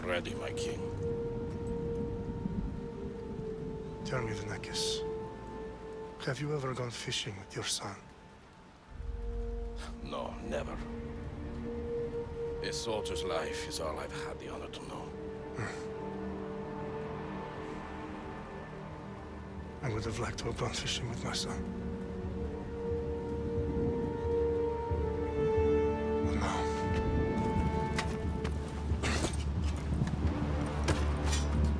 already, my king. Tell me, Vinakis, have you ever gone fishing with your son? No, never. A soldier's life is all I've had the honor to know. I would have liked to have gone fishing with my son. But no.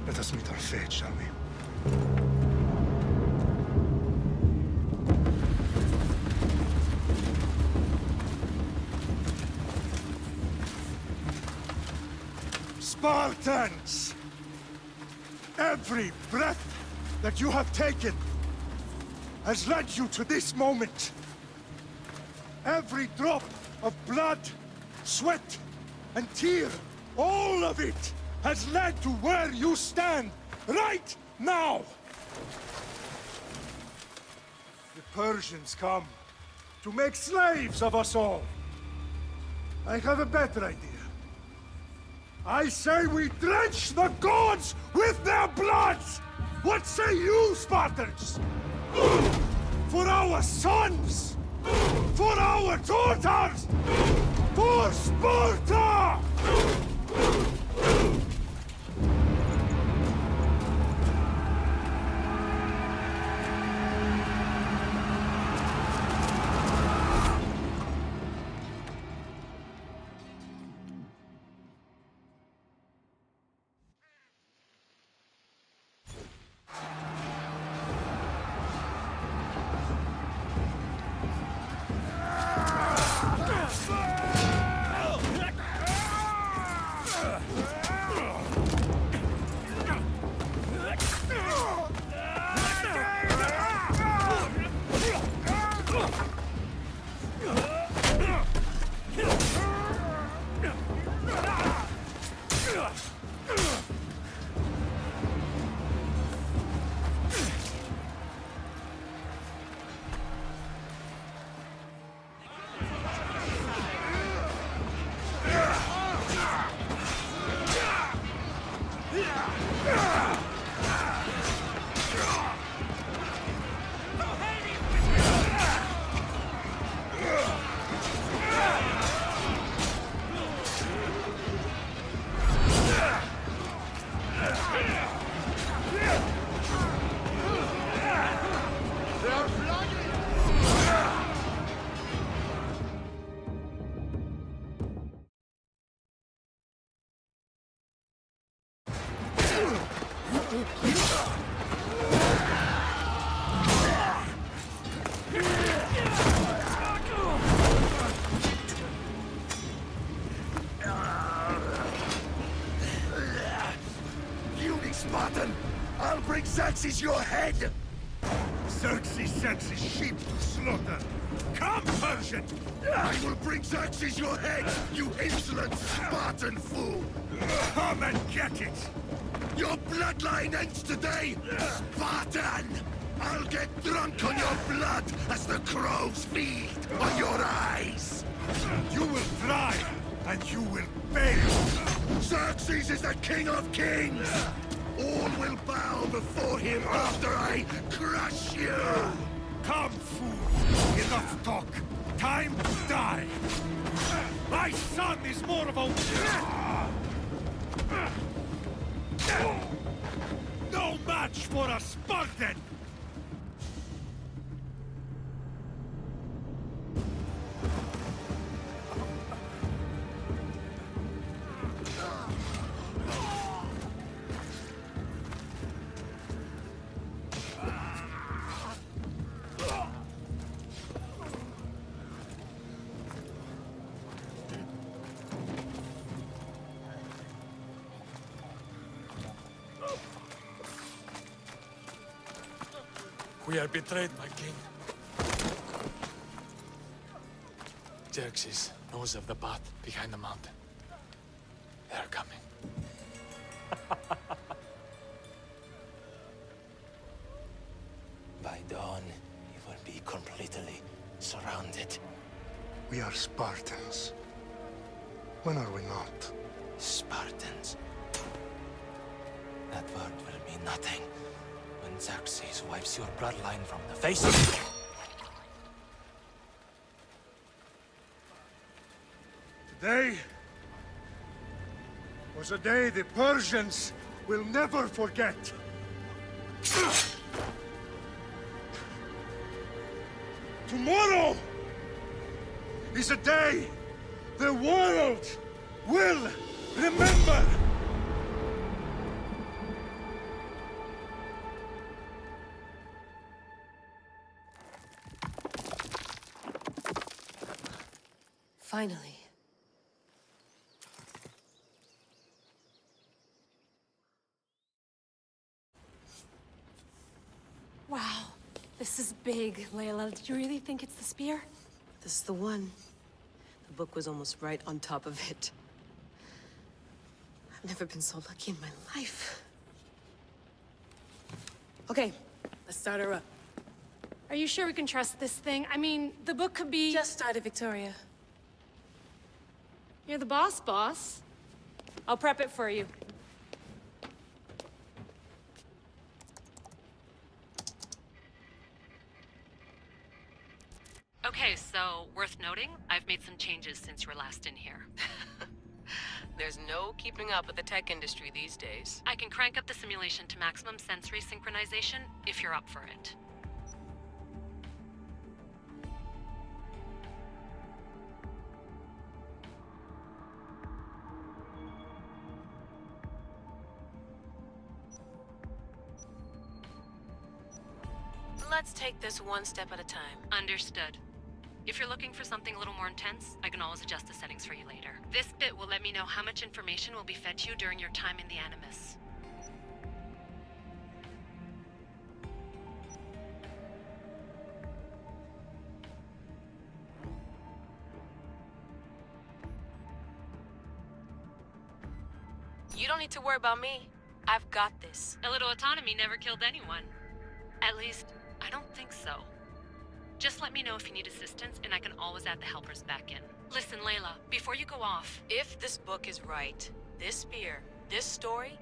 Let us meet our fate, shall we? Spartans! Every breath that you have taken has led you to this moment. Every drop of blood, sweat, and tear, all of it has led to where you stand right now. The Persians come to make slaves of us all. I have a better idea. I say we drench the gods with their blood! What say you, Spartans? For our sons! For our daughters! For Sparta! Spartan! I'll bring Xerxes your head! Xerxes sends his sheep to slaughter. Come, Persian! I will bring Xerxes your head, you insolent Spartan fool! Come and get it! Your bloodline ends today, Spartan! I'll get drunk on your blood as the crows feed on your eyes! You will try, and you will pay! Xerxes is the king of kings! All will bow before him after I crush you! Come, fool! Enough talk! Time to die! My son is more of a... No match for a Spartan! We are betrayed, my king. Xerxes knows of the path behind the mountain. They are coming. By dawn, you will be completely surrounded. We are Spartans. When are we not? Spartans. That word will mean nothing when Xerxes wipes your bloodline from the face. Today was a day the Persians will never forget. Tomorrow is a day the world will remember. Finally. Wow, this is big, Layla. Do you really think it's the spear? This is the one. The book was almost right on top of it. I've never been so lucky in my life. Okay, let's start her up. Are you sure we can trust this thing? I mean, the book could be... Just started, Victoria. You're the boss. I'll prep it for you. Okay, so worth noting, I've made some changes since you were last in here. There's no keeping up with the tech industry these days. I can crank up the simulation to maximum sensory synchronization if you're up for it. Let's take this one step at a time. Understood. If you're looking for something a little more intense, I can always adjust the settings for you later. This bit will let me know how much information will be fed to you during your time in the Animus. You don't need to worry about me. I've got this. A little autonomy never killed anyone. At least, I don't think so. Just let me know if you need assistance, and I can always add the helpers back in. Listen, Layla, before you go off... If this book is right, this spear, this story,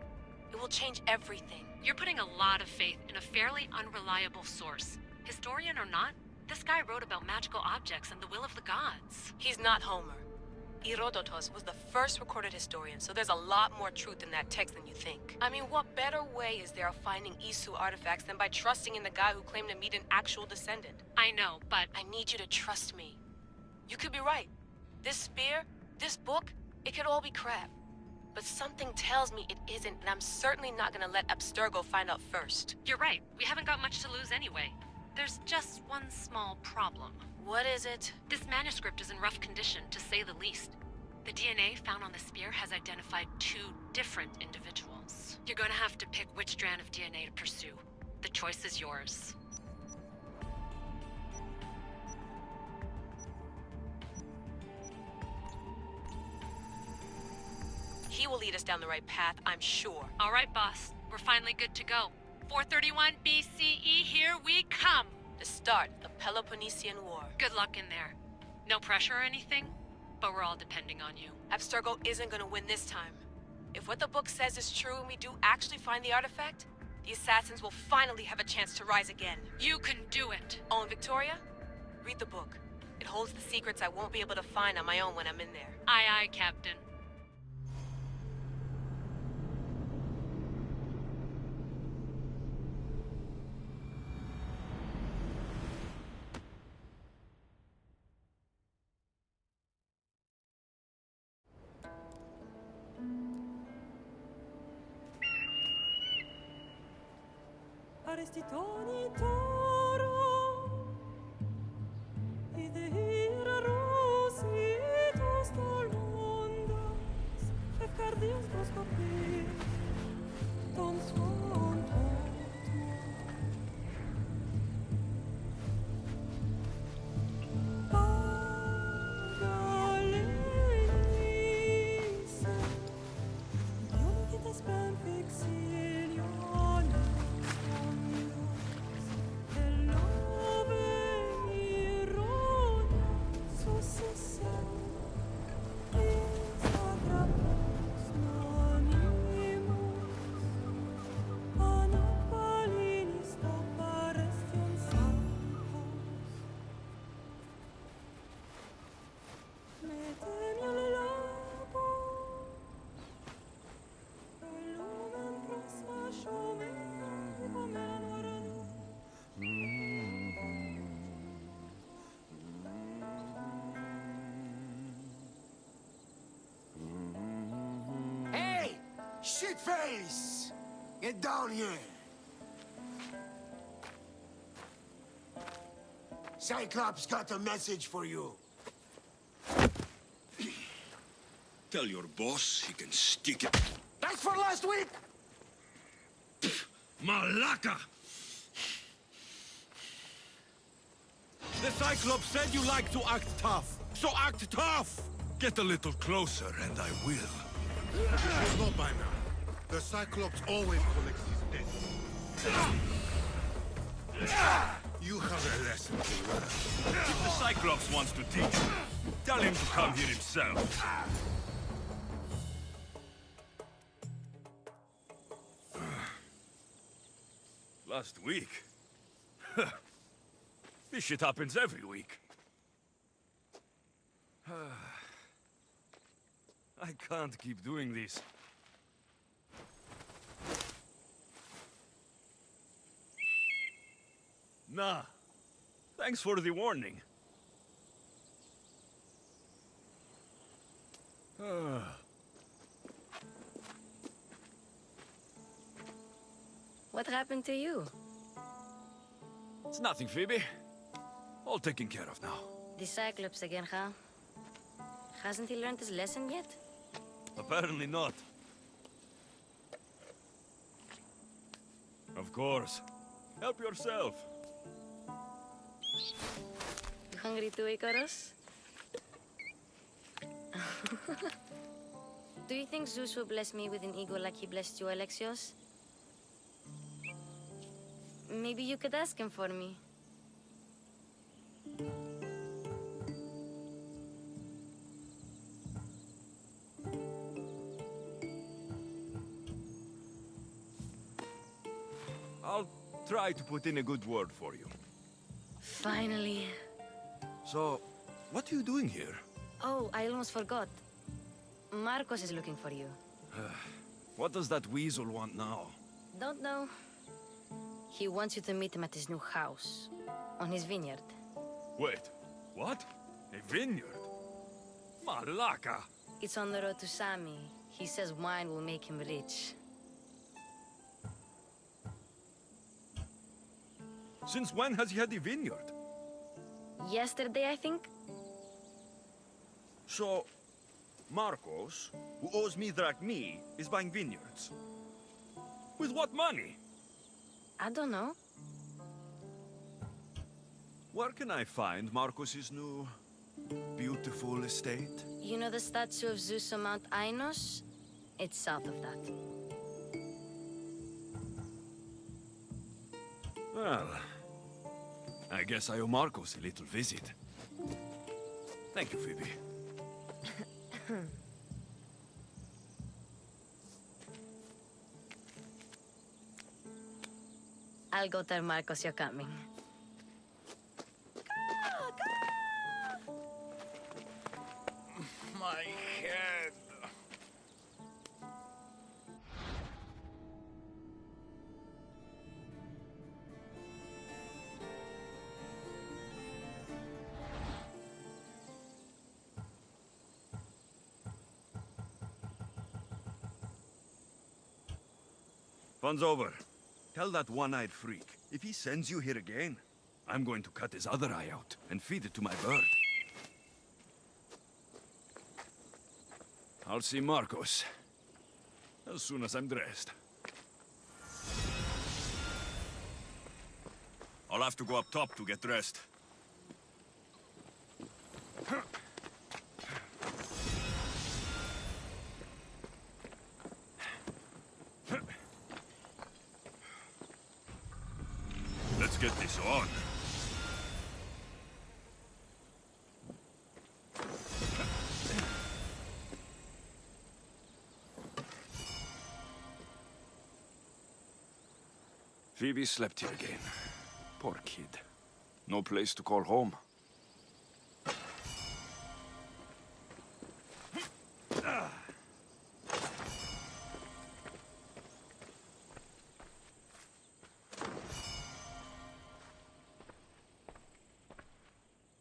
it will change everything. You're putting a lot of faith in a fairly unreliable source. Historian or not, this guy wrote about magical objects and the will of the gods. He's not Homer. Herodotus was the first recorded historian, so there's a lot more truth in that text than you think. I mean, what better way is there of finding Isu artifacts than by trusting in the guy who claimed to meet an actual descendant? I know, but... I need you to trust me. You could be right. This spear, this book, it could all be crap. But something tells me it isn't, and I'm certainly not gonna let Abstergo find out first. You're right. We haven't got much to lose anyway. There's just one small problem. What is it? This manuscript is in rough condition, to say the least. The DNA found on the spear has identified 2 different individuals. You're gonna have to pick which strand of DNA to pursue. The choice is yours. He will lead us down the right path, I'm sure. All right, boss. We're finally good to go. 431 BCE, here we come! The start of Peloponnesian War. Good luck in there. No pressure or anything, but we're all depending on you. Abstergo isn't gonna win this time. If what the book says is true and we do actually find the artifact, the assassins will finally have a chance to rise again. You can do it! Oh, and Victoria? Read the book. It holds the secrets I won't be able to find on my own when I'm in there. Aye, aye, Captain. Arestitoni toro, idehira rositos tolondas, efcardios proscopir, ton son Pagalenisa, idiom qui t'espère vexilliones. Shitface! Get down here! Cyclops got a message for you. Tell your boss he can stick it. That's for last week! Malaka! The Cyclops said you like to act tough, so act tough! Get a little closer and I will. You should know by now. The Cyclops always collects his debt. You have a lesson to learn. If the Cyclops wants to teach you, tell him to come here himself. Last week? This shit happens every week. I can't keep doing this. Nah. Thanks for the warning. What happened to you? It's nothing, Phoebe. All taken care of now. The Cyclops again, huh? Hasn't he learned his lesson yet? Apparently not. Of course. Help yourself. You hungry too, Icarus? Do you think Zeus will bless me with an ego like he blessed you, Alexios? Maybe you could ask him for me. I'll try to put in a good word for you. Finally. So, what are you doing here? Oh, I almost forgot. Marcos is looking for you. What does that weasel want now? Don't know. He wants you to meet him at his new house. On his vineyard. Wait, what? A vineyard? Malaka! It's on the road to Sami. He says wine will make him rich. Since when has he had a vineyard? Yesterday, I think? So, Marcos, who owes me drachmi, is buying vineyards. With what money? I don't know. Where can I find Marcos's new, beautiful estate? You know the statue of Zeus on Mount Ainos? It's south of that. Well, I guess I owe Marcos a little visit. Thank you, Phoebe. I'll go tell Marcos you're coming. My head. Fun's over. Tell that one-eyed freak, if he sends you here again, I'm going to cut his other eye out and feed it to my bird. I'll see Marcos as soon as I'm dressed. I'll have to go up top to get dressed. Let's get this on. Phoebe slept here again. Poor kid. No place to call home.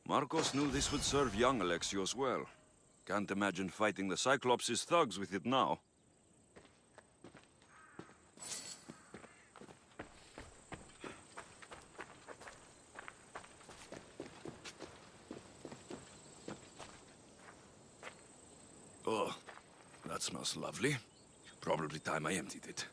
Marcos knew this would serve young Alexios well. Can't imagine fighting the Cyclops' thugs with it now. Oh, that smells lovely. Probably time I emptied it.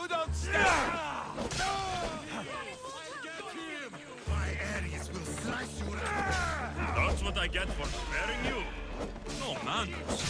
You don't stop! I'll get him! My Ares will slice you up! That's what I get for sparing you. No manners.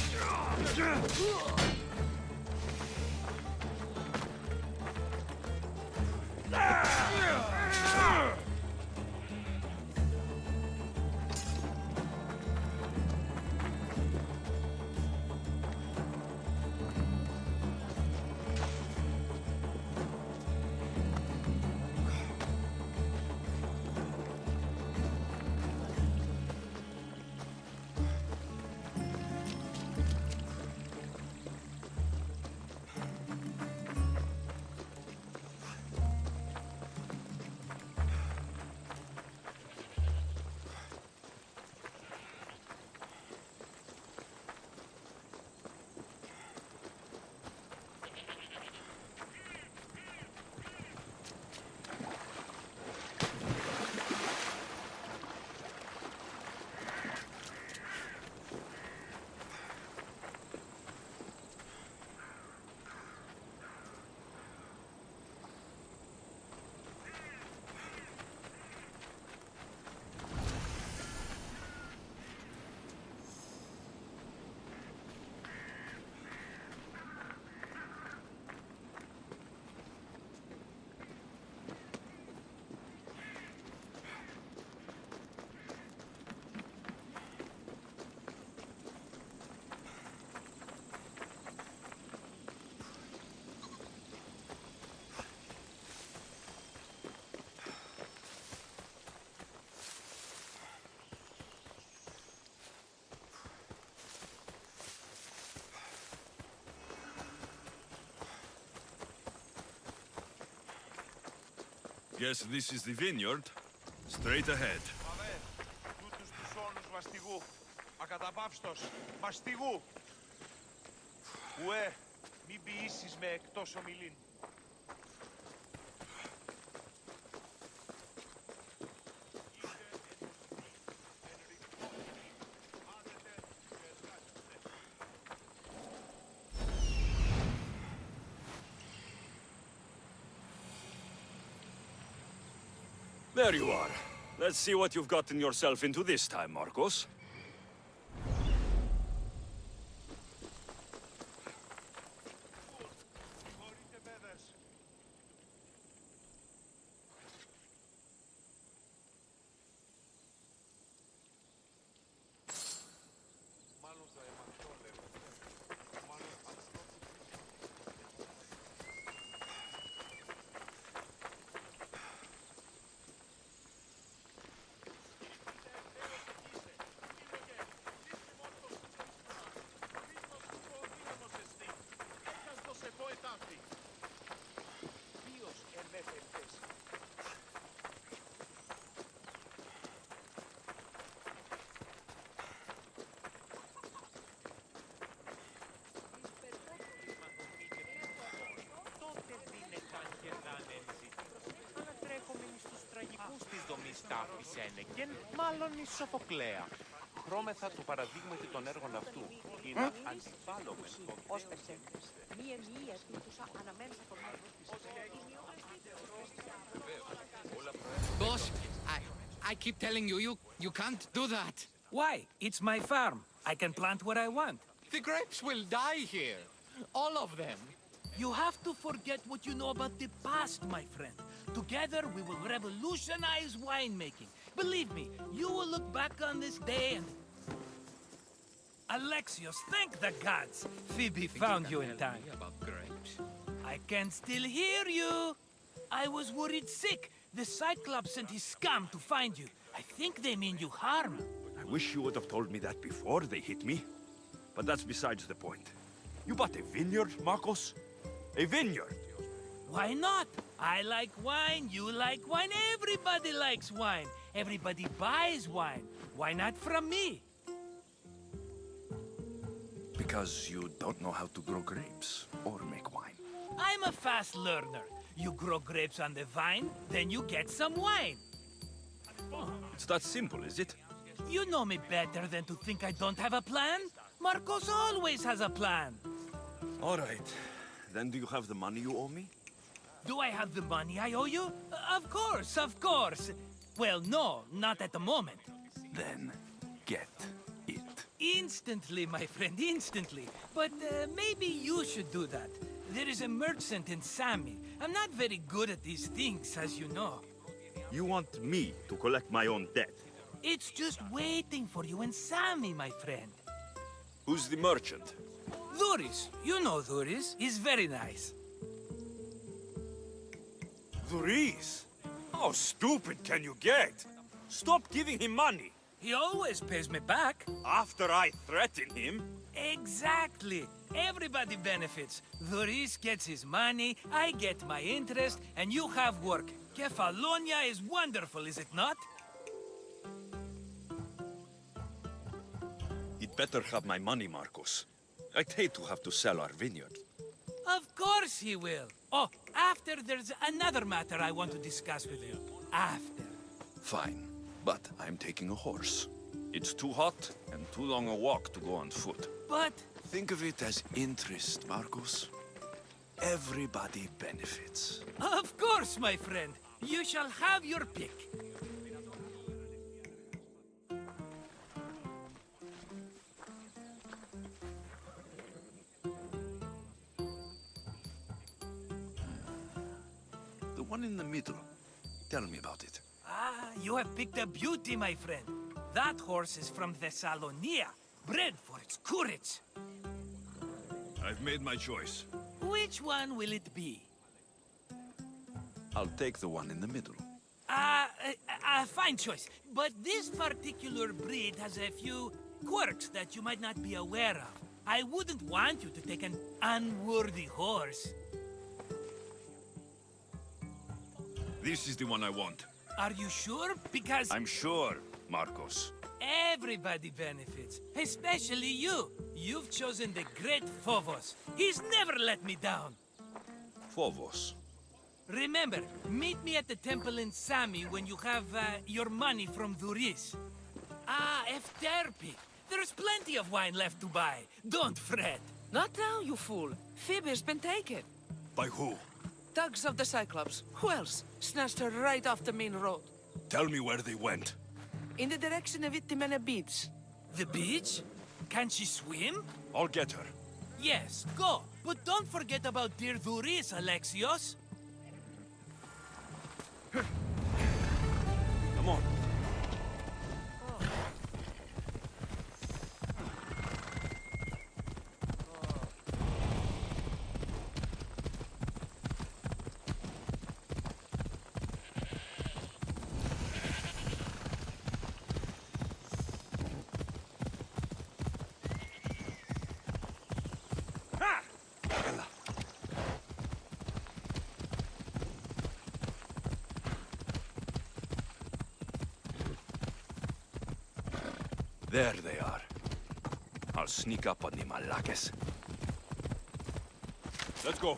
Guess this is the vineyard. Straight ahead. Παβέ, τούτους τους όνους μαστιγού. Ακαταπαύστος, μαστιγού. Ουέ, μην ποιήσεις με εκτός ομιλήν. There you are. Let's see what you've gotten yourself into this time, Marcos. Μάλλον η Σοφοκλέα. Χρώμεθα του παραδείγματι των έργων αυτού. Είναι αντιπάλωμεν. Boss, I keep telling you, you can't do that. Why? It's my farm. I can plant what I want. The grapes will die here. All of them. You have to forget what you know about the past, my friend. Together, we will revolutionize winemaking. Believe me, you will look back on this day and... Alexios, thank the gods! Phoebe found you in time. About grapes. I can still hear you! I was worried sick. The Cyclops sent his scum to find you. I think they mean you harm. I wish you would have told me that before they hit me. But that's besides the point. You bought a vineyard, Marcos? A vineyard? Why not? I like wine, you like wine, everybody likes wine. Everybody buys wine. Why not from me? Because you don't know how to grow grapes or make wine. I'm a fast learner. You grow grapes on the vine, then you get some wine. It's that simple, is it? You know me better than to think I don't have a plan. Marcos always has a plan. All right. Then do you have the money you owe me? Do I have the money I owe you? Of course, of course. Well, no, not at the moment. Then get it. Instantly, my friend, instantly. But maybe you should do that. There is a merchant in Sami. I'm not very good at these things, as you know. You want me to collect my own debt? It's just waiting for you in Sami, my friend. Who's the merchant? Duris. You know Duris. He's very nice. Duris? How stupid can you get? Stop giving him money. He always pays me back. After I threaten him? Exactly. Everybody benefits. Duris gets his money, I get my interest, and you have work. Kefalonia is wonderful, is it not? He'd better have my money, Marcos. I'd hate to have to sell our vineyard. Of course he will. Oh, after there's another matter I want to discuss with you. After. Fine, but I'm taking a horse. It's too hot and too long a walk to go on foot. But... Think of it as interest, Marcos. Everybody benefits. Of course, my friend. You shall have your pick. The one in the middle. Tell me about it. Ah, you have picked a beauty, my friend. That horse is from Thessalonia, bred for its courage. I've made my choice. Which one will it be? I'll take the one in the middle. Fine choice. But this particular breed has a few quirks that you might not be aware of. I wouldn't want you to take an unworthy horse. This is the one I want. Are you sure? Because I'm sure, Marcos. everybody benefits, especially you. You've chosen the great Phobos. He's never let me down. Phobos. Remember, meet me at the temple in Sami when you have your money from Duris. Ah, Efterpi. There's plenty of wine left to buy. Don't fret. Not now, you fool. Phoebe's been taken. By who? Thugs of the Cyclops. Who else? Snatched her right off the main road. Tell me where they went. In the direction of Itimena Beach. The beach? Can she swim? I'll get her. Yes, go. But don't forget about dear Duris, Alexios. Come on. There they are. I'll sneak up on the Malakes. Let's go.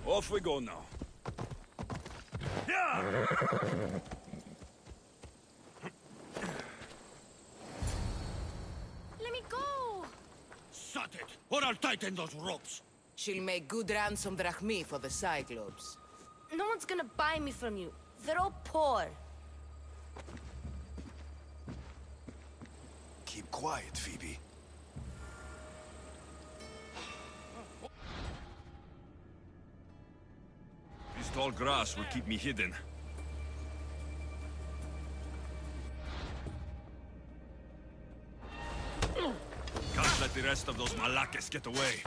Off we go now. Yeah! Let me go! Shut it, or I'll tighten those ropes. She'll make good ransom drachmi for the Cyclops. No one's gonna buy me from you. They're all poor. Keep quiet, Phoebe. This tall grass will keep me hidden. Can't let the rest of those Malakes get away.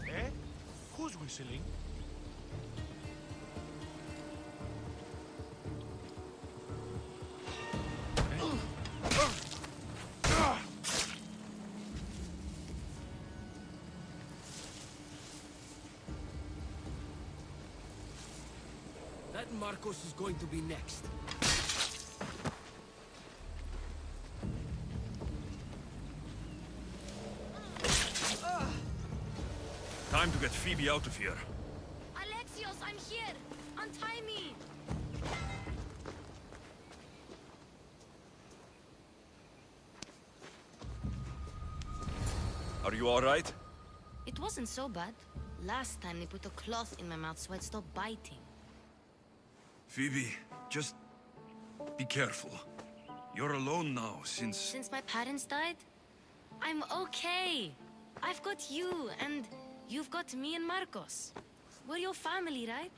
Eh? Who's whistling? That Marcos is going to be next. Time to get Phoebe out of here. Alexios, I'm here! Untie me! Are you all right? It wasn't so bad. Last time they put a cloth in my mouth so I'd stop biting. Phoebe, just be careful. You're alone now since... Since my parents died, I'm okay. I've got you, and you've got me and Marcos. We're your family, right?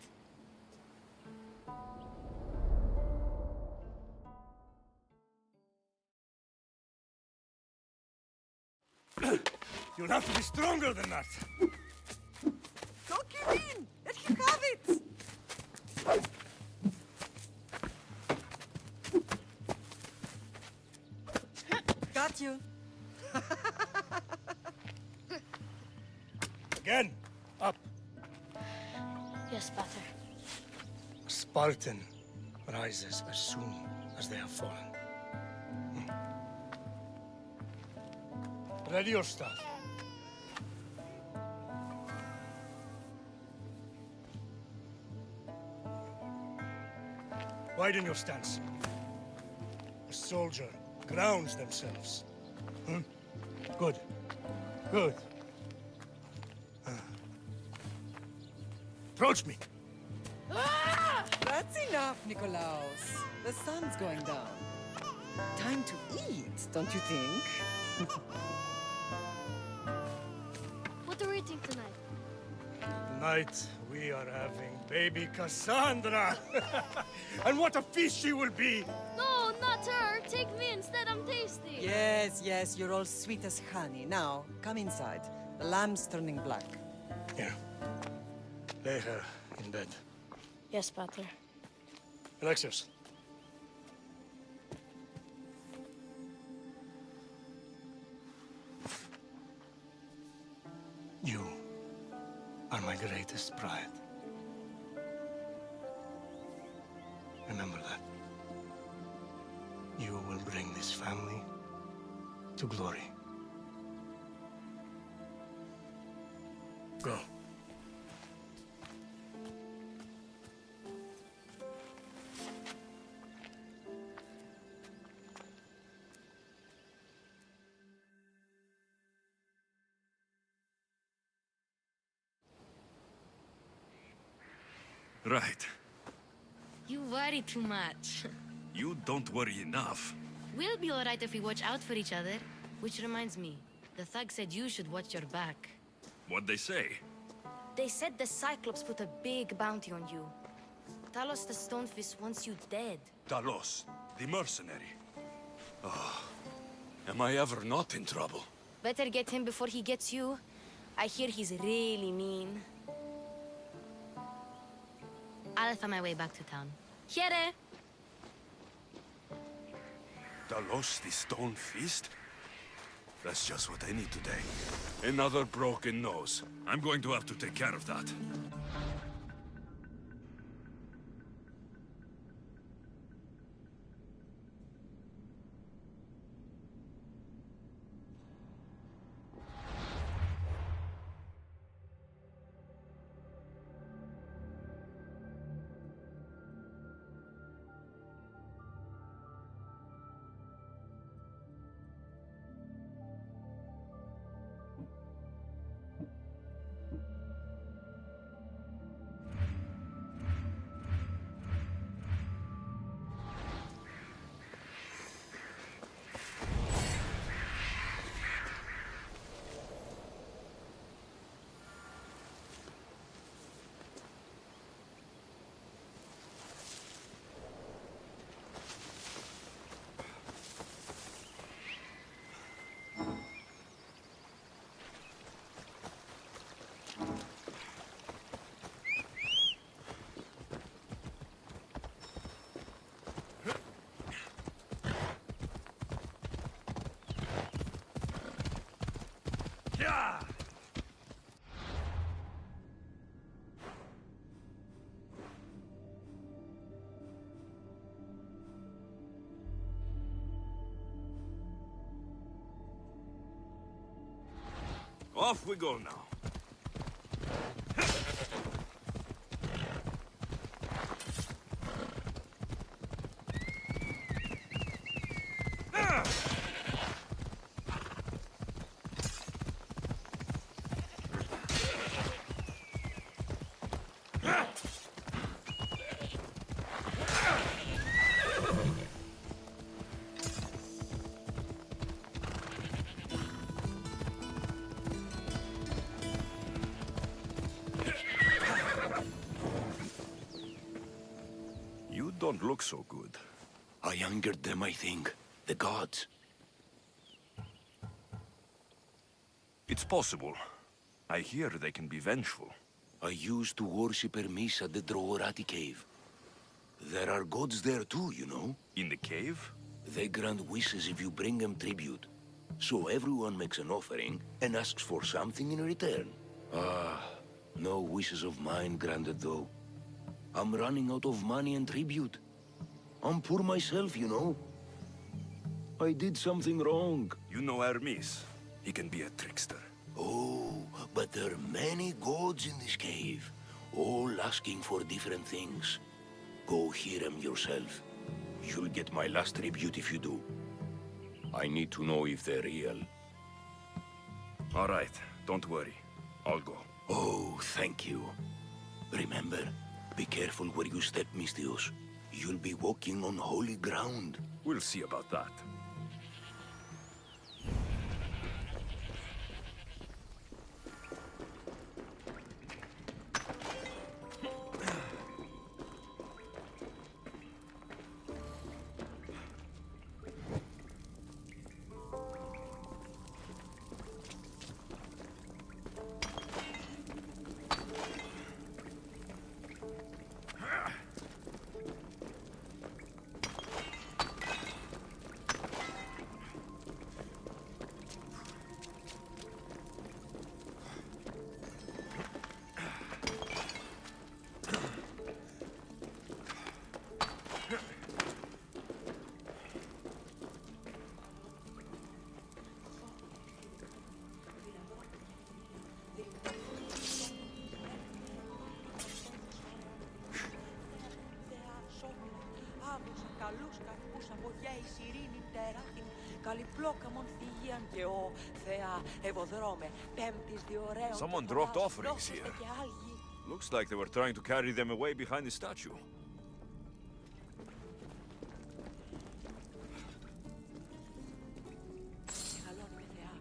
You'll have to be stronger than that. Don't give in! Let him have it! Got you. Again, up. Yes, Pater. A Spartan rises as soon as they have fallen. Ready your staff. Widen your stance. A soldier grounds themselves. Good. Good. Approach me. That's enough, Nikolaos. The sun's going down. Time to eat. don't you think? What are we eating tonight? Tonight, we are having baby Cassandra. And what a feast she will be! No, not her. Take me instead. I'm tasty. Yes, yes, you're all sweet as honey. Now, come inside. The lamb's turning black. Here. Lay her in bed. Yes, Pater. Alexios. You are my greatest pride. Remember that. You will bring this family to glory. Go. Right. You worry too much. You don't worry enough. We'll be alright if we watch out for each other. Which reminds me, the thug said you should watch your back. What'd they say? They said the Cyclops put a big bounty on you. Talos the Stonefist wants you dead. Talos, the mercenary. Oh, am I ever not in trouble? Better get him before he gets you. I hear he's really mean. I'll find my way back to town. Here! Talos, the Stone Fist? That's just what I need today. Another broken nose. I'm going to have to take care of that. Off we go now. You don't look so good. I angered them, I think. The gods. It's possible. I hear they can be vengeful. I used to worship Hermes at the Droorati cave. There are gods there too, you know. In the cave? They grant wishes if you bring them tribute. So everyone makes an offering and asks for something in return. No wishes of mine granted though. I'm running out of money and tribute. I'm poor myself, you know. I did something wrong. You know Hermes. He can be a trickster. Oh, but there are many gods in this cave, all asking for different things. Go hear them yourself. You'll get my last tribute if you do. I need to know if they're real. All right, don't worry. I'll go. Oh, thank you. Remember, be careful where you step, Mistios. You'll be walking on holy ground. We'll see about that. εις ειρήνην τεράχην, καλυπλόκαμον θυγίαν και ο Θεά ευωδρώμε, πέμπτης διωραίων. Someone dropped offerings here. Looks like they were trying to carry them away behind the statue. Μεγαλώνουμε Θεά,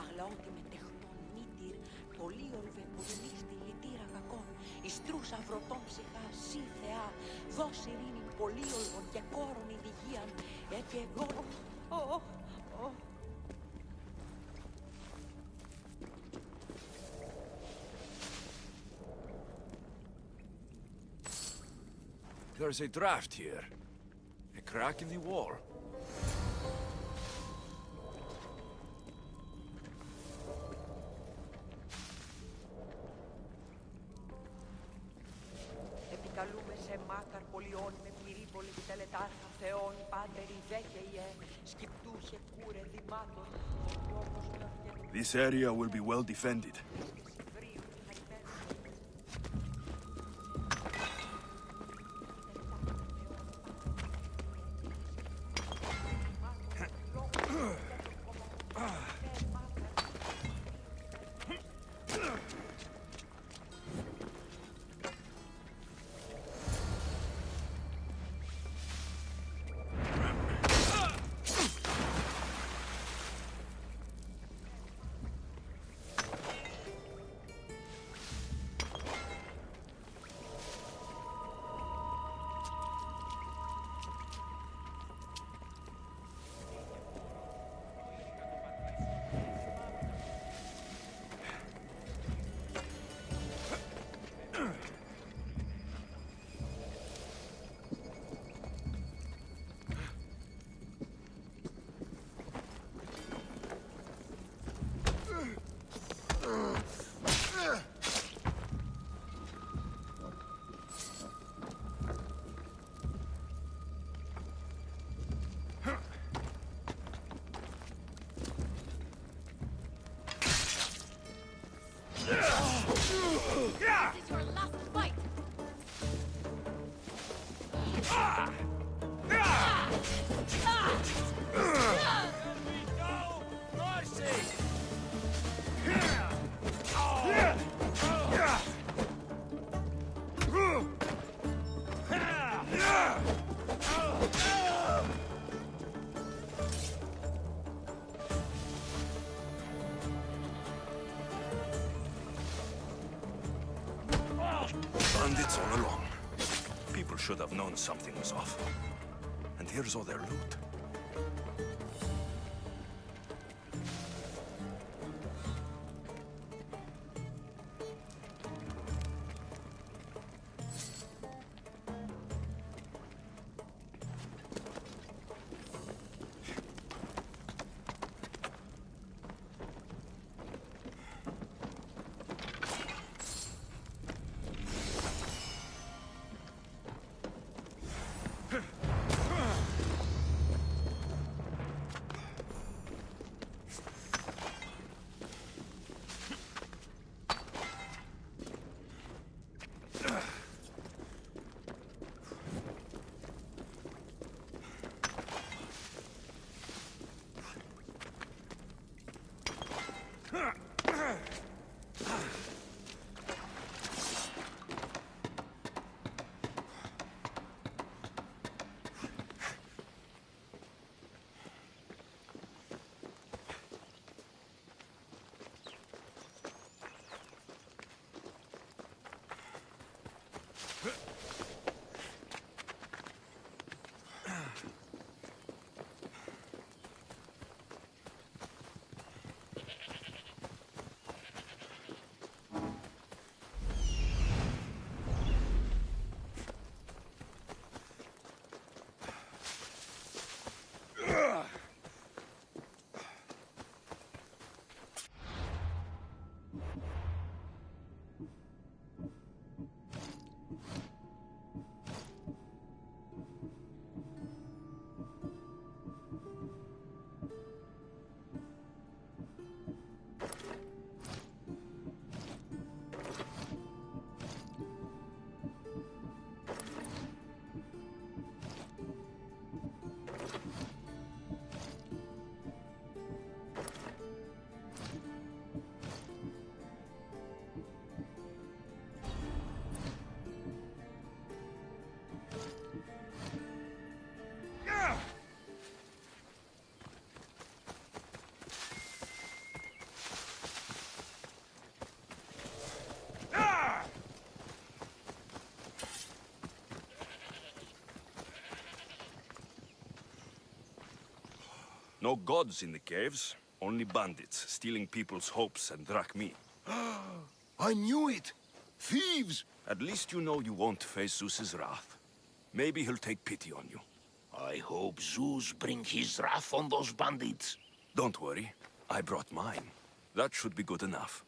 αγλαώτη με τεχνών μήτηρ, πολύολβε που γεννήστη λυτήρα κακών, ιστρούς αυρωτών ψυχά, σύ Θεά, δώσ' ειρήνην πολύολβων και κόρων ειδηγίαν, και εγώ, There's a draft here. A crack in the wall. Επικαλούμε σε μάκαρ πολιών με πυρήπολη τελετάρχα θεών, πάτεροι δέκαιε, σκυπτούσε κούρε δημάτων, όπως This area will be well defended. This is your last fight! Bandits all along. People should have known something was off. And here's all their loot. No gods in the caves, only bandits stealing people's hopes and drachmi. I knew it! Thieves! At least you know you won't face Zeus's wrath. Maybe he'll take pity on you. I hope Zeus bring his wrath on those bandits. Don't worry, I brought mine. That should be good enough.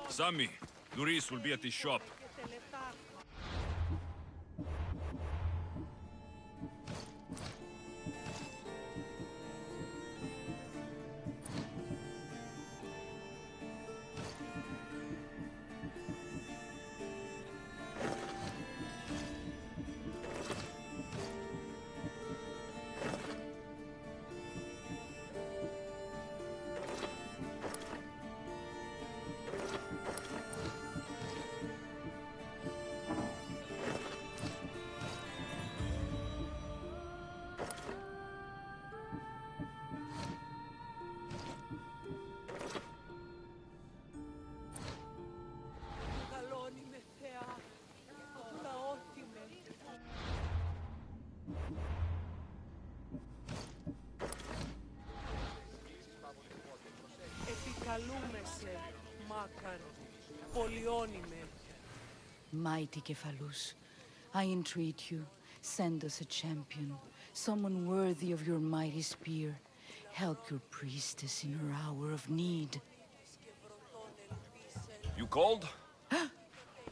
Sammy, Luris will be at the shop. Επικαλούμεσαι, Μάκαρο, πολυώνυμε. Mighty Cephalus, I entreat you, send us a champion, someone worthy of your mighty spear. Help your priestess in her hour of need. You called?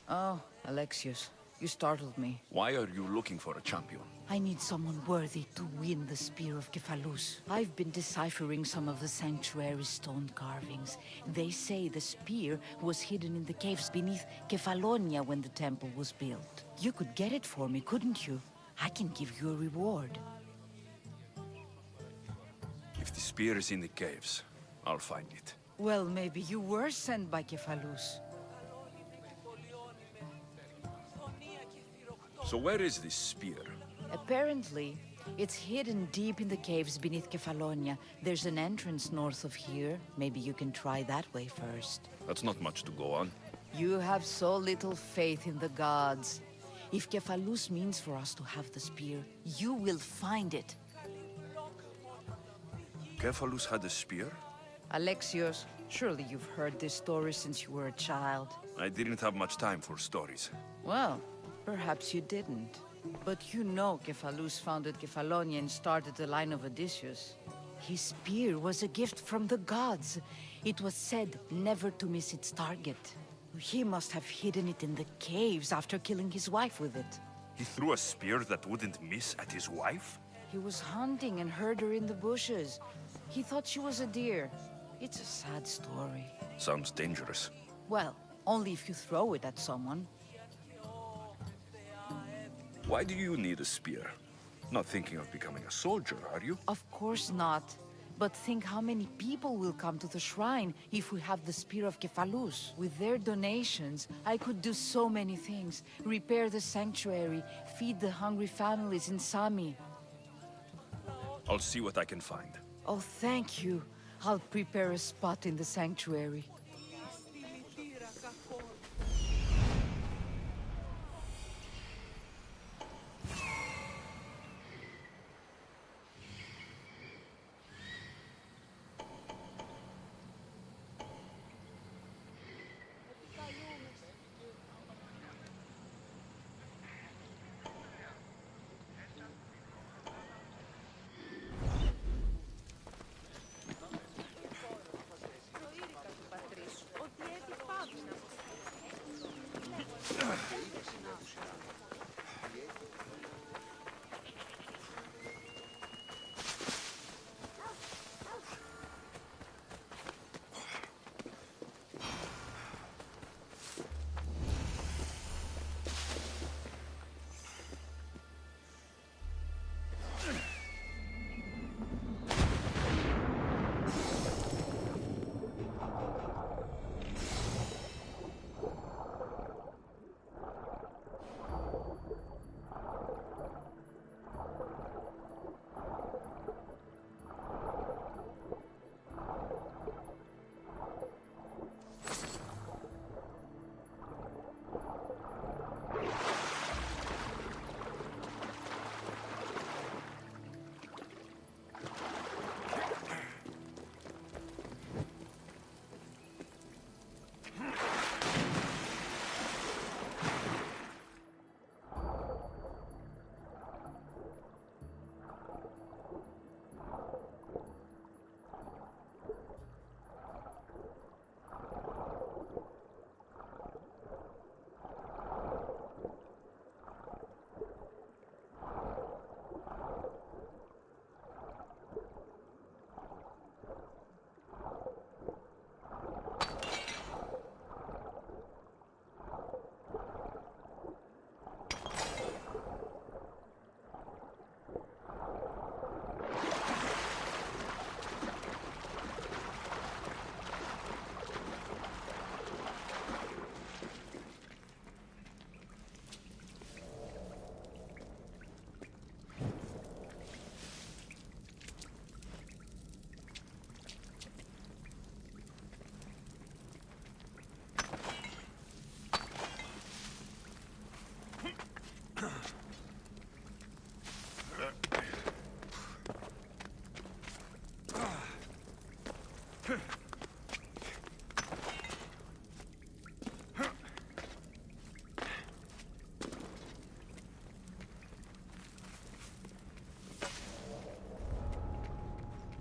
Oh, Alexios, you startled me. Why are you looking for a champion? I need someone worthy to win the Spear of Cephalus. I've been deciphering some of the sanctuary's stone carvings. They say the spear was hidden in the caves beneath Kefalonia when the temple was built. You could get it for me, couldn't you? I can give you a reward. If the spear is in the caves, I'll find it. Well, maybe you were sent by Cephalus. So where is this spear? Apparently, it's hidden deep in the caves beneath Kefalonia. There's an entrance north of here. Maybe you can try that way first. That's not much to go on. You have so little faith in the gods. If Cephalus means for us to have the spear, you will find it. Cephalus had a spear? Alexios, surely you've heard this story since you were a child. I didn't have much time for stories. Well, perhaps you didn't. But you know Cephalus founded Kefalonia and started the line of Odysseus. His spear was a gift from the gods. It was said never to miss its target. He must have hidden it in the caves after killing his wife with it. He threw a spear that wouldn't miss at his wife? He was hunting and heard her in the bushes. He thought she was a deer. It's a sad story. Sounds dangerous. Well, only if you throw it at someone. Why do you need a spear? Not thinking of becoming a soldier, are you? Of course not. But think how many people will come to the shrine if we have the Spear of Cephalus. With their donations, I could do so many things. Repair the sanctuary, feed the hungry families in Sami. I'll see what I can find. Oh, thank you. I'll prepare a spot in the sanctuary.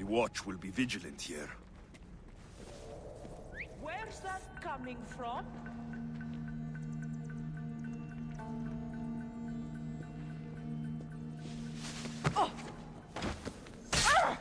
The watch will be vigilant here. Where's that coming from? Oh! Ah!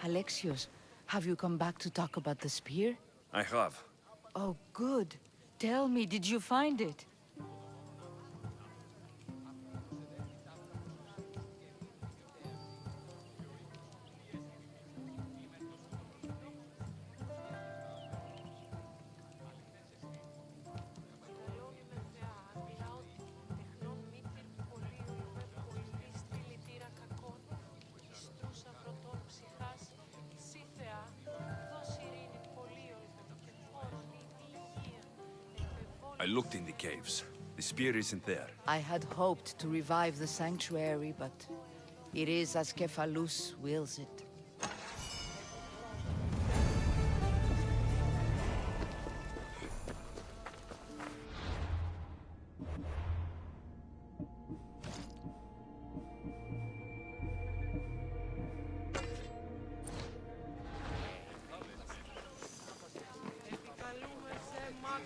Alexios, have you come back to talk about the spear? I have. Oh, good. Tell me, did you find it? I looked in the caves. The spear isn't there. I had hoped to revive the sanctuary, but it is as Kephalus wills it.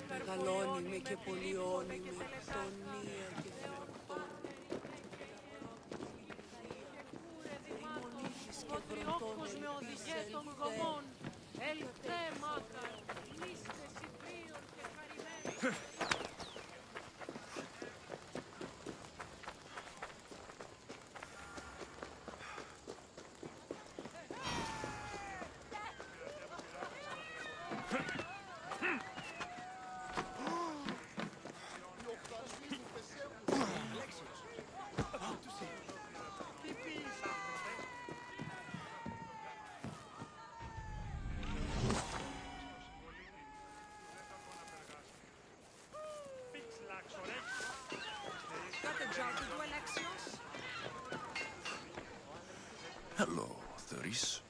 Μεγαλώνει και πολιώνει με χτονία και θροτώνει. Μονήθης και βροντών ελπίσαι ελθέ μάκαρ, λύστε Cyprion και χαρημένοι. Hello, Theris.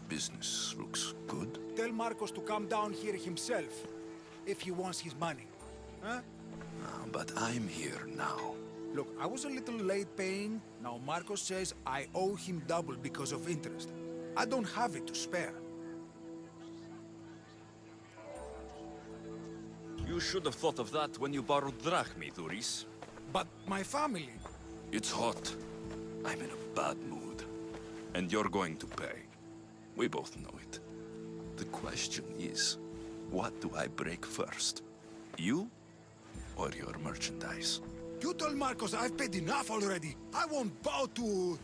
Business looks good. Tell Marcos to come down here himself, if he wants his money. Huh? But I'm here now. Look, I was a little late paying. Now Marcos says I owe him double because of interest. I don't have it to spare. You should have thought of that when you borrowed drachmi, Thuris. But my family... It's hot. I'm in a bad mood. And you're going to pay. We both know it. The question is, what do I break first? You or your merchandise? You told Marcos I've paid enough already. I won't bow to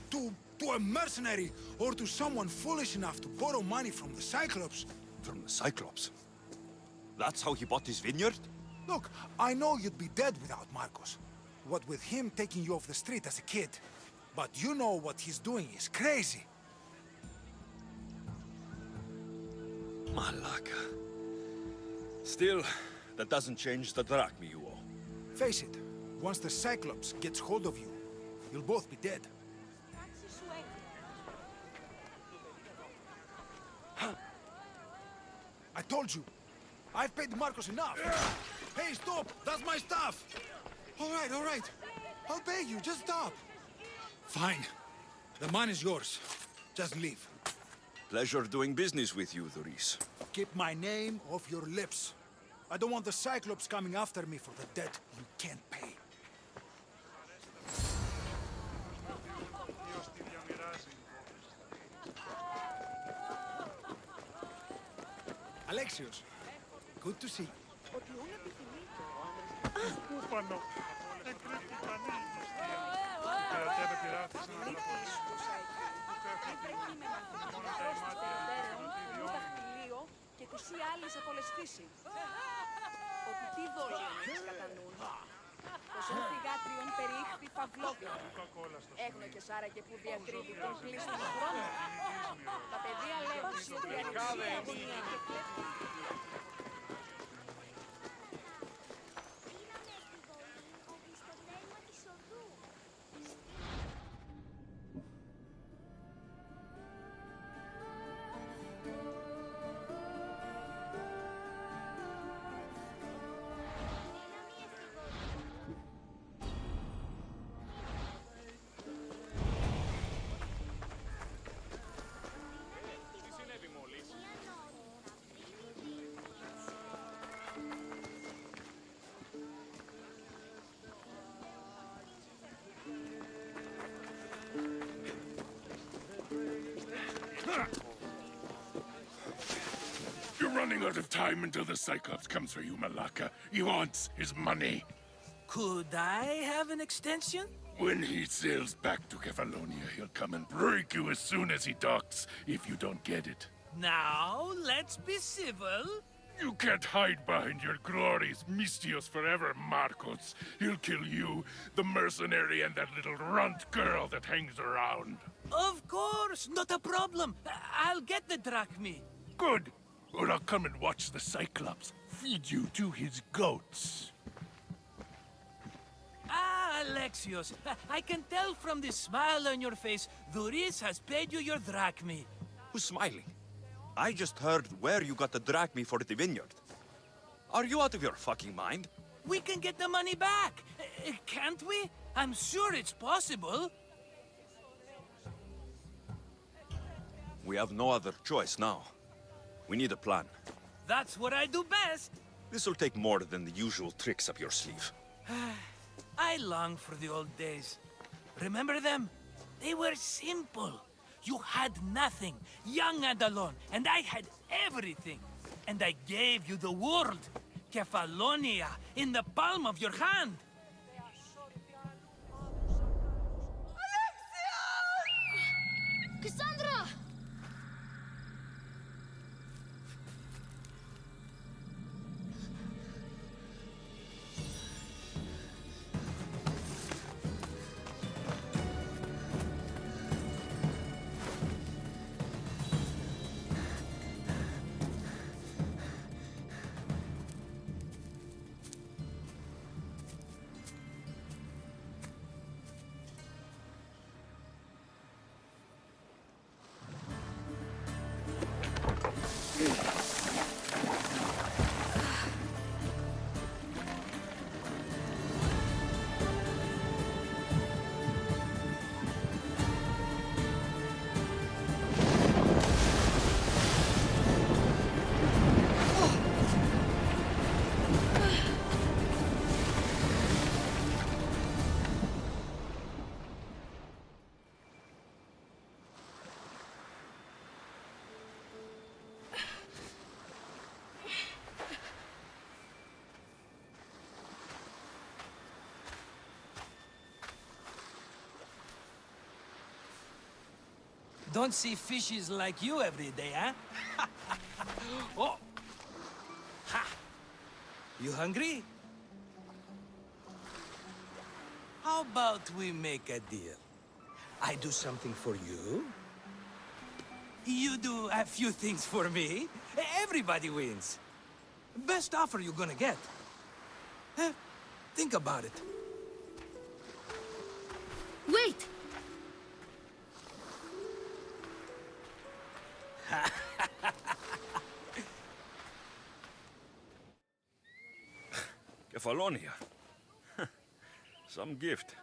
a mercenary or to someone foolish enough to borrow money from the Cyclops. From the Cyclops? That's how he bought his vineyard? Look, I know you'd be dead without Marcos. What with him taking you off the street as a kid. But you know what he's doing is crazy. Malaka. Still, that doesn't change the drachmi you owe. Face it, once the Cyclops gets hold of you, you'll both be dead. I told you, I've paid Marcos enough. Hey, stop! That's my stuff! All right. I'll pay you, just stop. Fine. The man is yours. Just leave. Pleasure doing business with you, Thuris. Keep my name off your lips. I don't want the Cyclops coming after me for the debt you can't pay. Alexios, good to see you. Και τις ή άλλες απολεσθήσει. Ότι τι δόλιον κατανοούν. Πως ο θυγάτριον περιήχθη παυλόβια. Έγνω και Σάρα και που διακρύβει τον κλείστον χρόνο. Τα παιδεία λέγουν ότι αξία αγωνία και κλέφτη. You're running out of time until the Cyclops comes for you, Malaka. He wants his money. Could I have an extension? When he sails back to Kefalonia, he'll come and break you as soon as he docks, if you don't get it. Now, let's be civil. You can't hide behind your glories, Mistios forever, Marcos. He'll kill you, the mercenary, and that little runt girl that hangs around. Of course, not a problem. I'll get the drachmi. Good. Or I'll come and watch the Cyclops feed you to his goats. Ah, Alexios, I can tell from the smile on your face, Thuris has paid you your drachmi. Who's smiling? I just heard where you got the drachmi for the vineyard. Are you out of your fucking mind? We can get the money back, can't we? I'm sure it's possible. We have no other choice now. We need a plan. That's what I do best. This'll take more than the usual tricks up your sleeve. I long for the old days. Remember them? They were simple. You had nothing, young and alone, and I had everything. And I gave you the world, Kefalonia, in the palm of your hand. Cassandra! Don't see fishes like you every day, huh? Oh! Ha! You hungry? How about we make a deal? I do something for you. You do a few things for me. Everybody wins. Best offer you're gonna get. Think about it. Wait! Kefalonia. Some gift.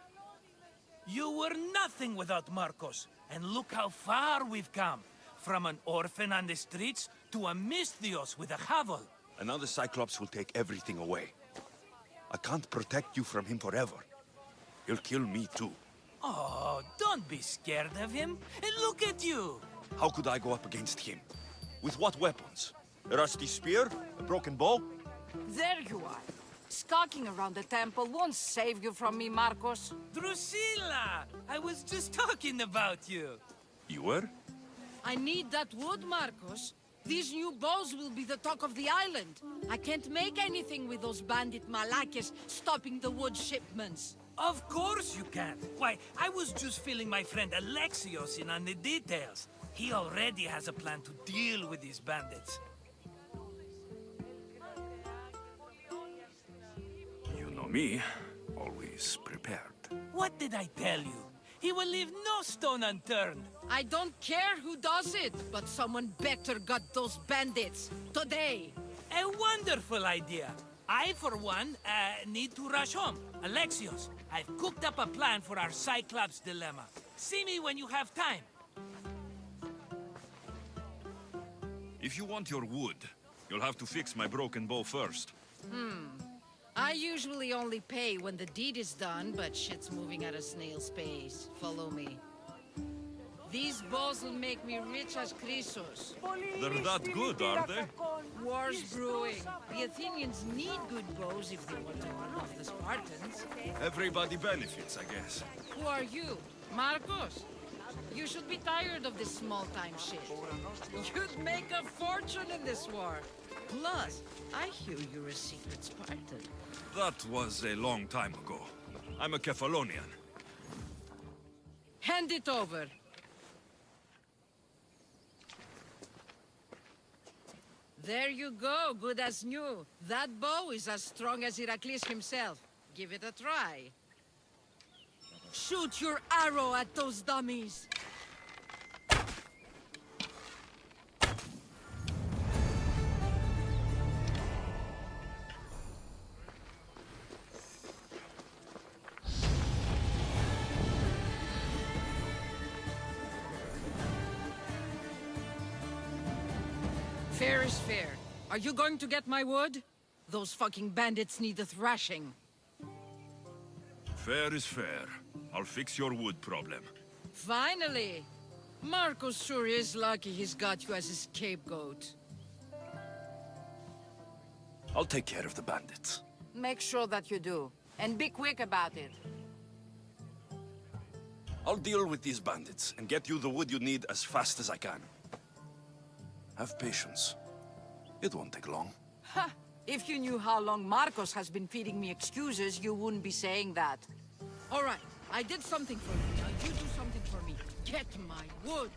You were nothing without Marcos. And look how far we've come. From an orphan on the streets to a Misthios with a hovel. And now the Cyclops will take everything away. I can't protect you from him forever. He'll kill me too. Oh, don't be scared of him. And look at you. How could I go up against him? With what weapons? A rusty spear? A broken bow? There you are. Skulking around the temple won't save you from me, Marcos. Drusilla! I was just talking about you. You were? I need that wood, Marcos. These new bows will be the talk of the island. I can't make anything with those bandit malakes stopping the wood shipments. Of course you can. Why, I was just filling my friend Alexios in on the details. He already has a plan to deal with these bandits. You know me. Always prepared. What did I tell you? He will leave no stone unturned. I don't care who does it, but someone better got those bandits. Today. A wonderful idea. I, for one, need to rush home. Alexios, I've cooked up a plan for our Cyclops dilemma. See me when you have time. If you want your wood, you'll have to fix my broken bow first. I usually only pay when the deed is done, but shit's moving at a snail's pace. Follow me. These bows will make me rich as Chrysos. They're that good, are they? War's brewing. The Athenians need good bows if they want to hold off the Spartans. Everybody benefits, I guess. Who are you? Marcos? You should be tired of this small-time shit. You'd make a fortune in this war. Plus, I hear you're a secret Spartan. That was a long time ago. I'm a Kefalonian. Hand it over. There you go, good as new. That bow is as strong as Heracles himself. Give it a try. Shoot your arrow at those dummies. Fair is fair. Are you going to get my wood? Those fucking bandits need a thrashing. Fair is fair. I'll fix your wood problem. Finally! Marcos sure is lucky he's got you as his scapegoat. I'll take care of the bandits. Make sure that you do. And be quick about it. I'll deal with these bandits and get you the wood you need as fast as I can. Have patience. It won't take long. Ha! If you knew how long Marcos has been feeding me excuses, you wouldn't be saying that. All right, I did something for you. Now you do something for me. Get my wood.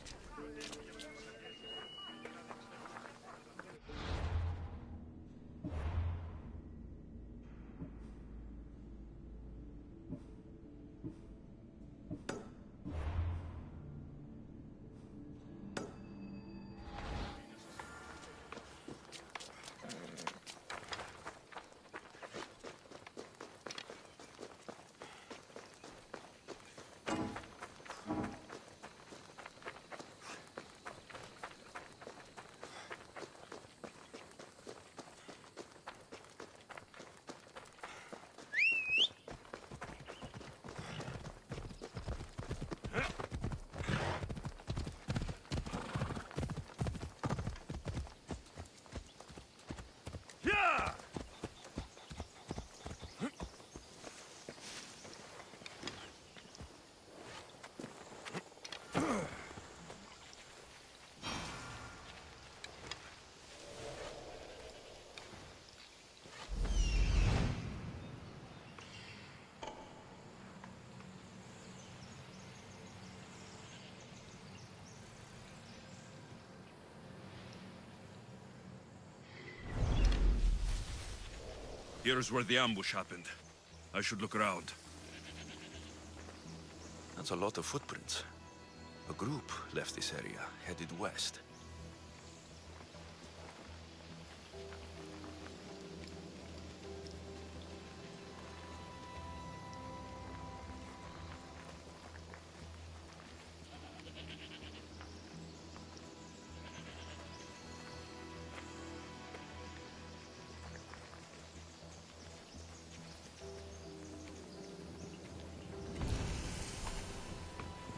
Here's where the ambush happened. I should look around. That's a lot of footprints. A group left this area, headed west.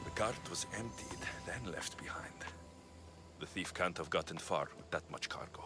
The cart was emptied, then left behind. The thief can't have gotten far with that much cargo.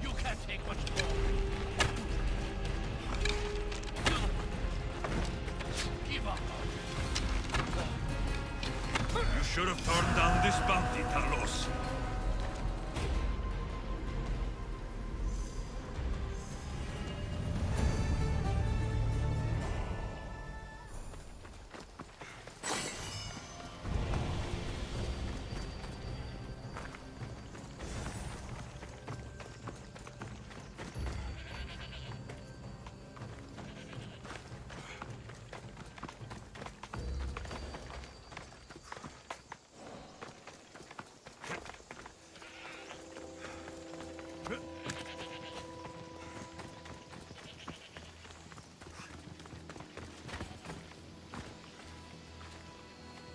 You can't take much more. Give up. You should have turned down this bounty, Talos.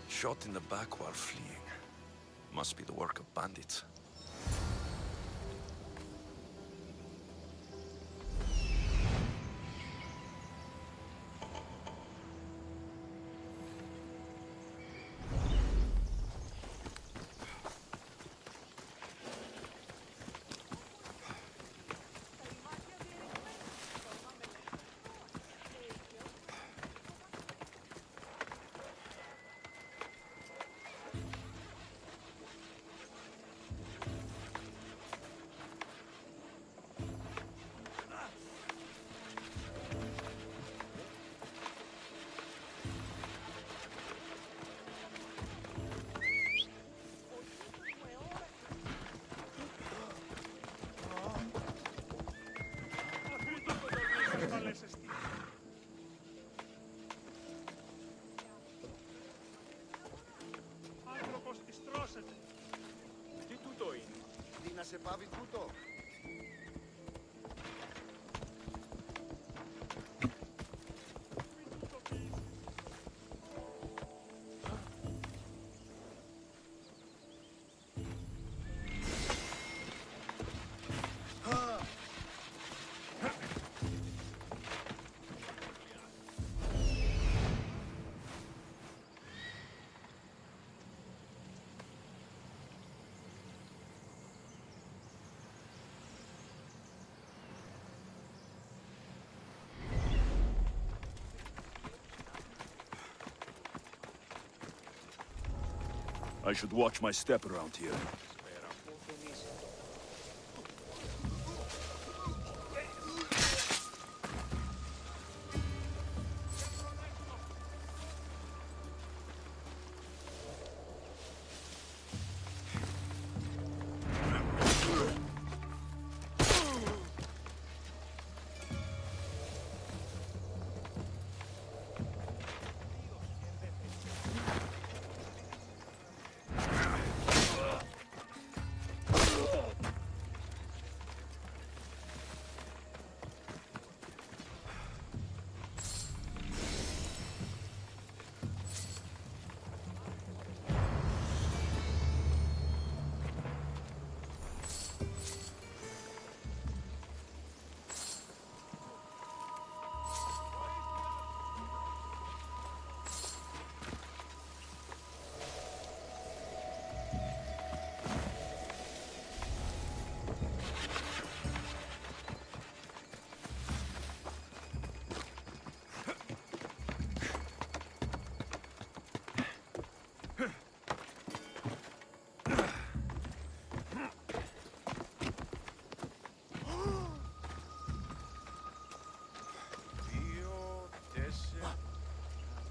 Shot in the back while fleeing. Must be the work of bandits. I should watch my step around here.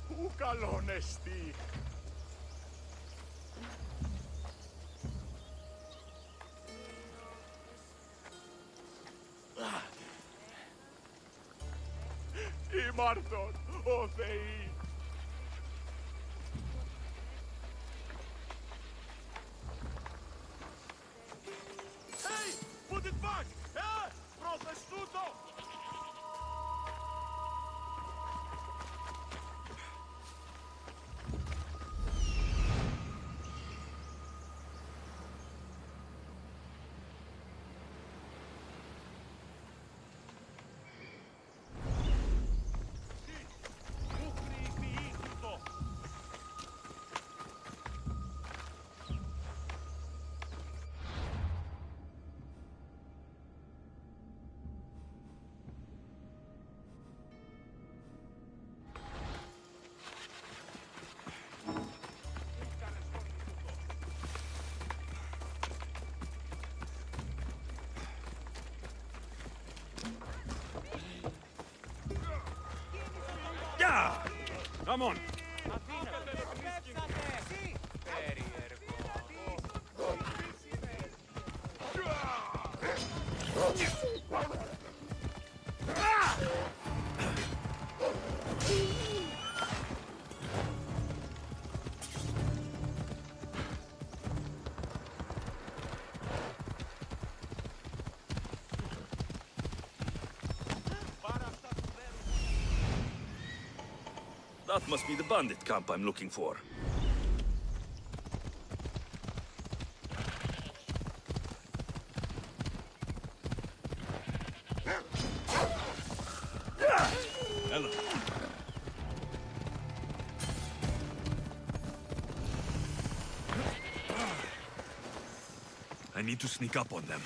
Πού καλόν εστί. Ήμαρτον, ο Θεοί. Hey, put it back! Protestuto! Yeah! Come on! That must be the bandit camp I'm looking for. Hello. I need to sneak up on them.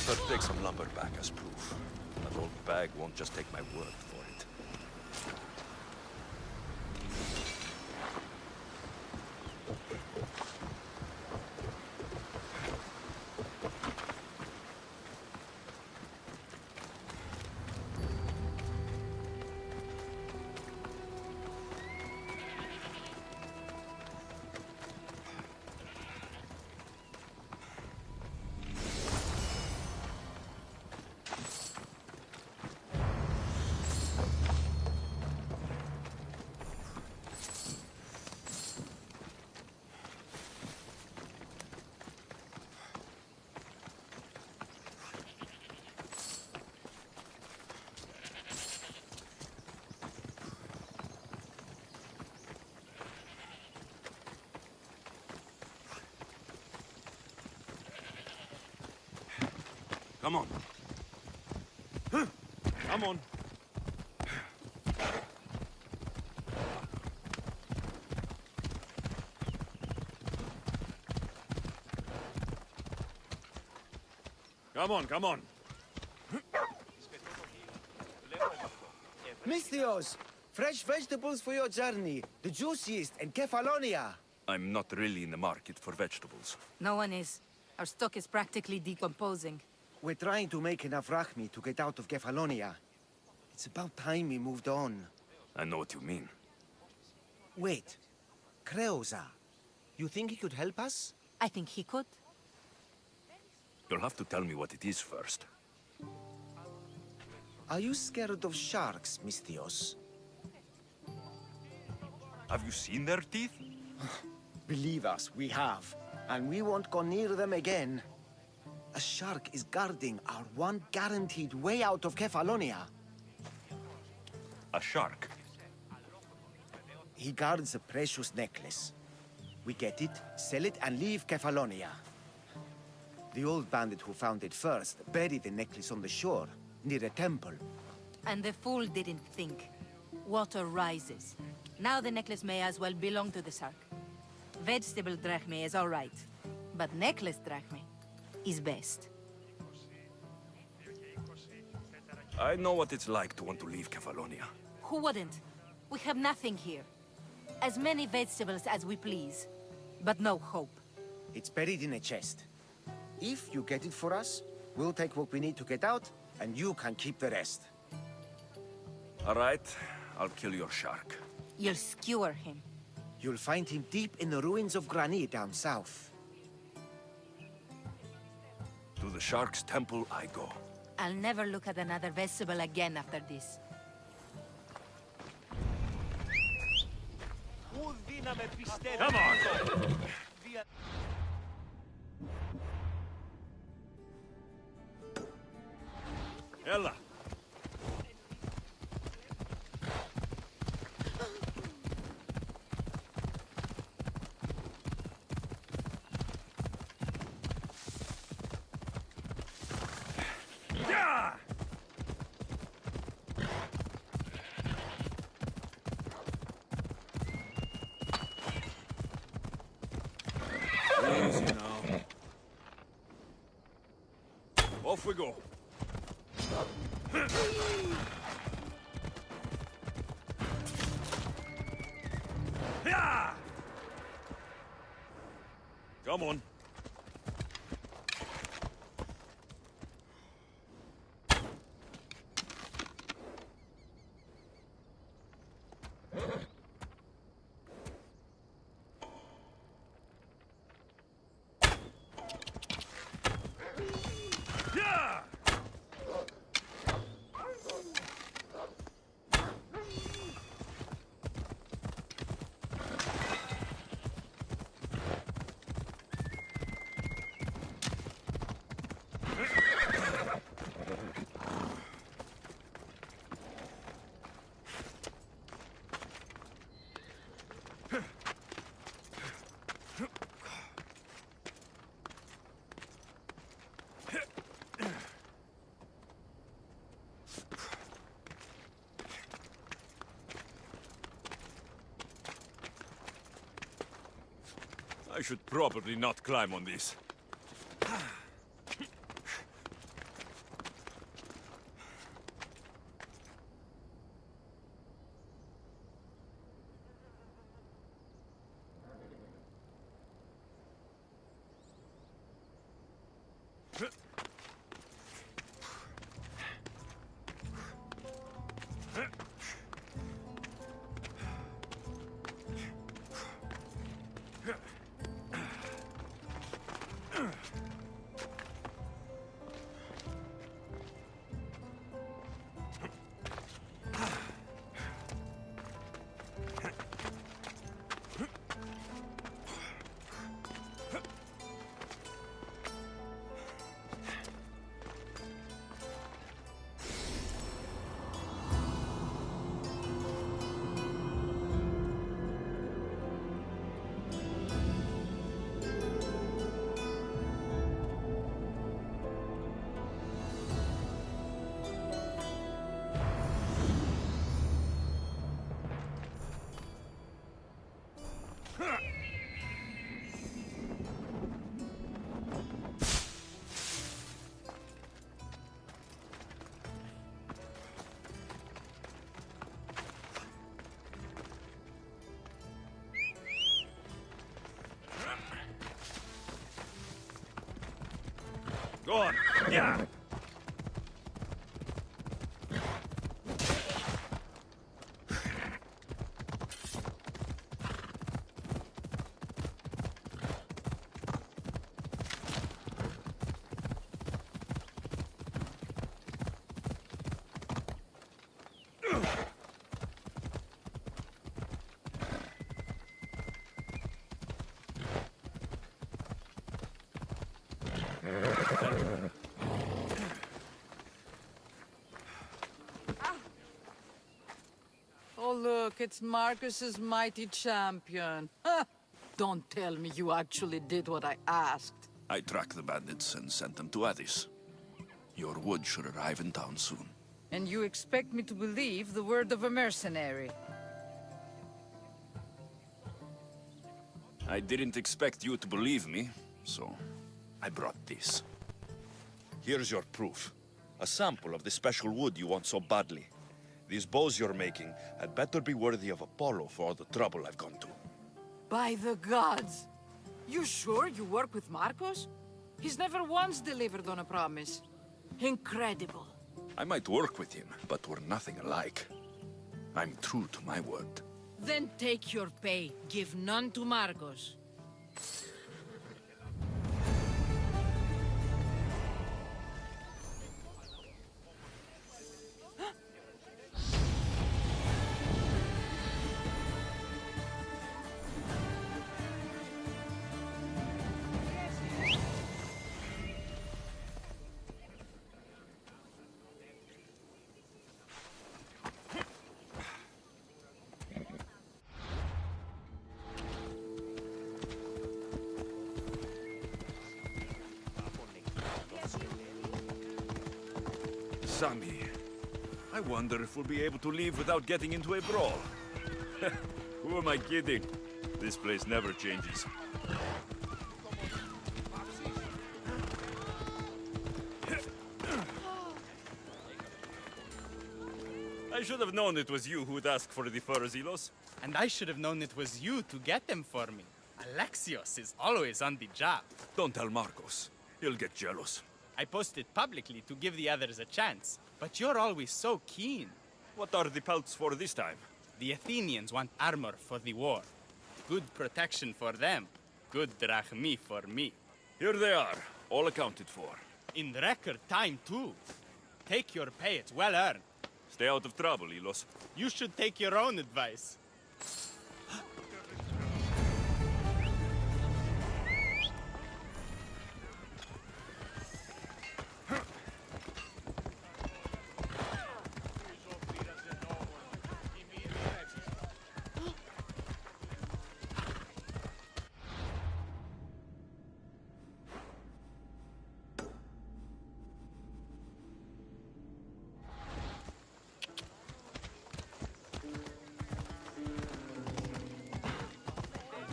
better take some lumber back as proof. That old bag won't just take my word for it. Come on. Come on. Come on, come on. Misthios, fresh vegetables for your journey. The juiciest in Kefalonia. I'm not really in the market for vegetables. No one is. Our stock is practically decomposing. We're trying to make enough rachmi to get out of Kefalonia. It's about time we moved on. I know what you mean. Wait. Creosa. You think he could help us? I think he could. You'll have to tell me what it is first. Are you scared of sharks, Misthios? Have you seen their teeth? Believe us, we have. And we won't go near them again. A shark is guarding our one guaranteed way out of Kefalonia. A shark? He guards a precious necklace. We get it, sell it, and leave Kefalonia. The old bandit who found it first buried the necklace on the shore, near a temple. And the fool didn't think. Water rises. Now the necklace may as well belong to the shark. Vegetable drachme is all right, but necklace drachme is best. I know what it's like to want to leave Kefalonia. Who wouldn't? We have nothing here. As many vegetables as we please, but no hope. It's buried in a chest. If you get it for us, we'll take what we need to get out, and you can keep the rest. All right, I'll kill your shark. You'll skewer him. You'll find him deep in the ruins of Granit down south. To the shark's temple I go. I'll never look at another vegetable again after this. Come on! Ella! Yeah! Easy now. Off we go. Yeah! Come on. Yeah! I should probably not climb on this. Go on. Yeah. Oh, look, it's Marcus's mighty champion. Ha! Don't tell me you actually did what I asked. I tracked the bandits and sent them to Addis. Your wood should arrive in town soon. And you expect me to believe the word of a mercenary? I didn't expect you to believe me, so I brought this. Here's your proof. A sample of the special wood you want so badly. These bows you're making had better be worthy of Apollo for all the trouble I've gone to. By the gods! You sure you work with Marcos? He's never once delivered on a promise. Incredible. I might work with him, but we're nothing alike. I'm true to my word. Then take your pay. Give none to Marcos. Sami, I wonder if we'll be able to leave without getting into a brawl. Who am I kidding? This place never changes. I should have known it was you who'd ask for the furs, Ilos. And I should have known it was you to get them for me. Alexios is always on the job. Don't tell Marcos. He'll get jealous. I posted publicly to give the others a chance, but you're always so keen. What are the pelts for this time? The Athenians want armor for the war. Good protection for them. Good drachmi for me. Here they are, all accounted for. In record time, too. Take your pay, it's well earned. Stay out of trouble, Ilos. You should take your own advice.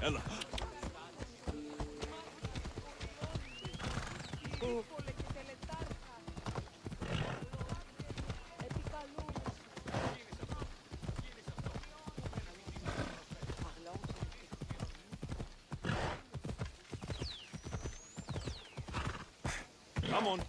Ella. Come on.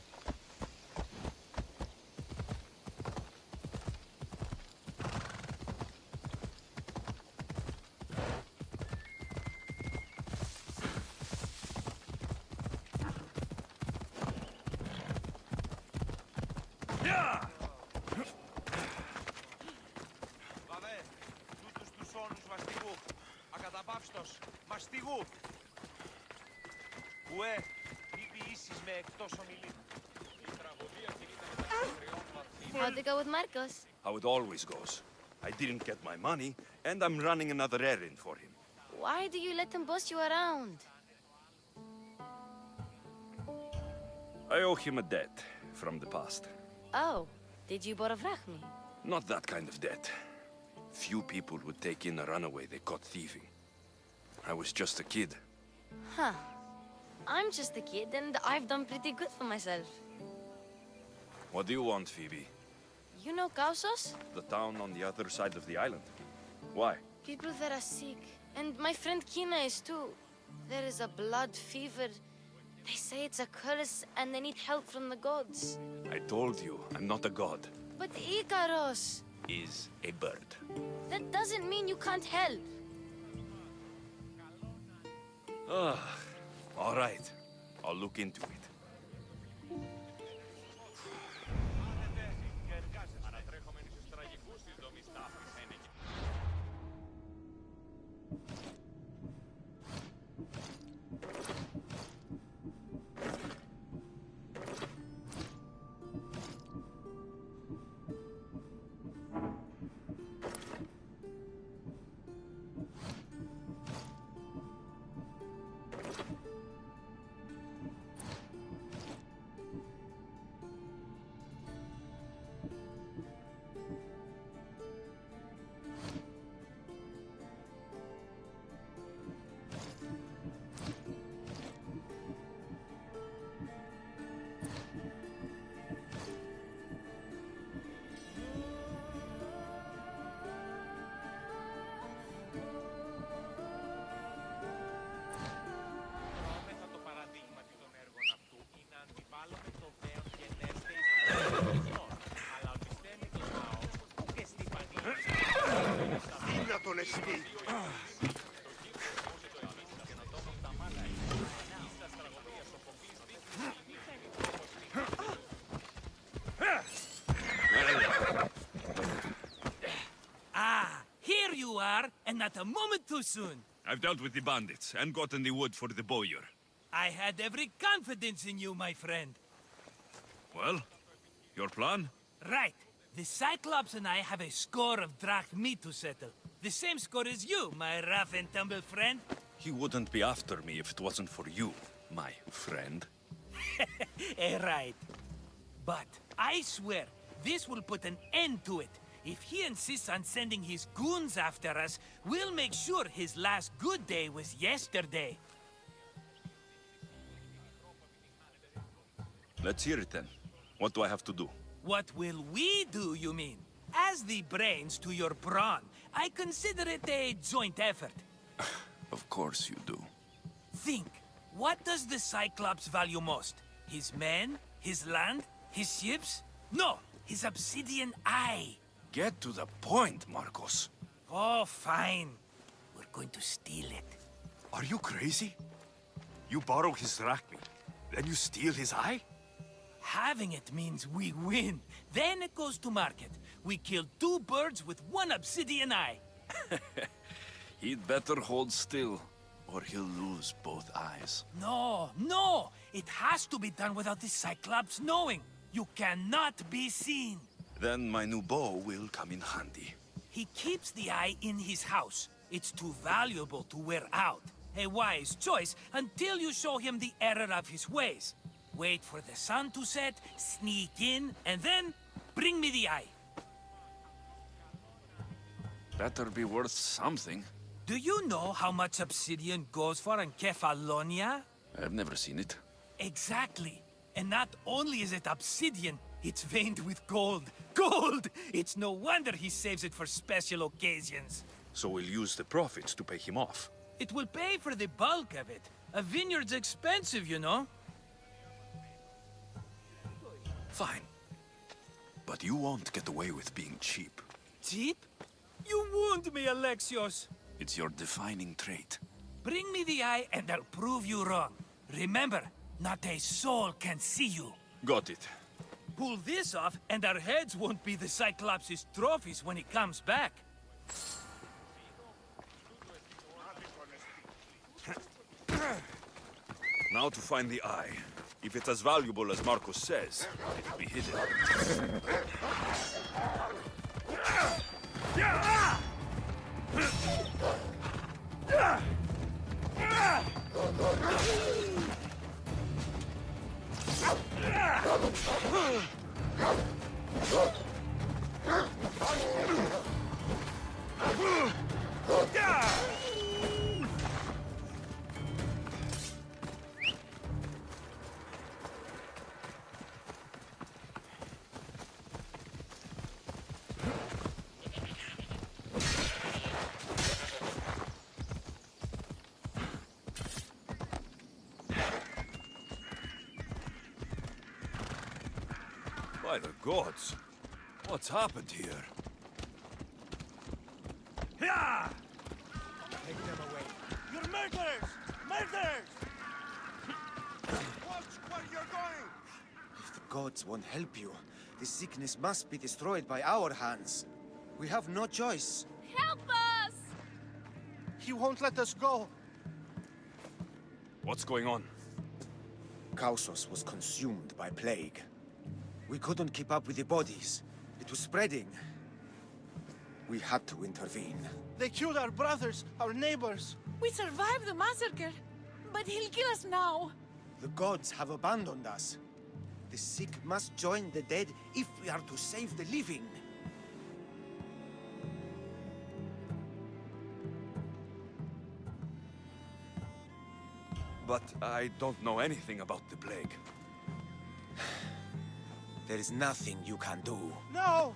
Ακαταπαύστος, μαστιγού. Ουέ, μη ποιήσεις με εκτός ομιλήν. Η τραγωδία κινείται μετά από 3 βαθμίδων. How'd it go with Marcos? How it always goes. I didn't get my money, and I'm running another errand for him. Why do you let him boss you around? I owe him a debt from the past. Oh, did you borrow drachmi? Not that kind of debt. Few people would take in a runaway they caught thieving. I was just a kid. Huh. I'm just a kid and I've done pretty good for myself. What do you want, Phoebe? You know Kausos? The town on the other side of the island. Why? People that are sick. And my friend Kina is too. There is a blood fever. They say it's a curse and they need help from the gods. I told you, I'm not a god. But Ikaros, Is a bird. that doesn't mean you can't help. All right. I'll look into it. Ah, here you are, and not a moment too soon. I've dealt with the bandits and gotten the wood for the bowyer. I had every confidence in you, my friend. Well, your plan? Right. The Cyclops and I have a score of drachmi to settle. The same score as you, my rough and tumble friend. He wouldn't be after me if it wasn't for you, my friend. Right. But I swear, this will put an end to it. If he insists on sending his goons after us, we'll make sure his last good day was yesterday. Let's hear it then. What do I have to do? What will we do, you mean? As the brains to your brawn, I consider it a joint effort. Of course you do. Think, what does the Cyclops value most? His men? His land? His ships? No, his obsidian eye. Get to the point, Marcos. Oh, fine. We're going to steal it. Are you crazy? You borrow his drachmi, then you steal his eye? Having it means we win. Then it goes to market. We kill 2 birds with 1 obsidian eye. He'd better hold still, or he'll lose both eyes. No, no! It has to be done without the Cyclops knowing. You cannot be seen. Then my new bow will come in handy. He keeps the eye in his house. It's too valuable to wear out. A wise choice until you show him the error of his ways. Wait for the sun to set, sneak in, and then bring me the eye. Better be worth something. Do you know how much obsidian goes for in Kefalonia? I've never seen it. Exactly. And not only is it obsidian, it's veined with gold. Gold! It's no wonder he saves it for special occasions. So we'll use the profits to pay him off. It will pay for the bulk of it. A vineyard's expensive, you know. Fine. But you won't get away with being cheap. Cheap? You wound me, Alexios. It's your defining trait. Bring me the eye and I'll prove you wrong. Remember, not a soul can see you. Got it. Pull this off and our heads won't be the Cyclops' trophies when he comes back. Now to find the eye. If it's as valuable as Marcos says, it'll be hidden. By the gods! What's happened here? Yeah! Take them away. You're murderers! Murderers! Watch where you're going! If the gods won't help you, this sickness must be destroyed by our hands. We have no choice. Help us! He won't let us go. What's going on? Kausos was consumed by plague. We couldn't keep up with the bodies. It was spreading. We had to intervene. They killed our brothers, our neighbors. We survived the massacre, but he'll kill us now. The gods have abandoned us. The sick must join the dead if we are to save the living. But I don't know anything about the plague. There is nothing you can do. No!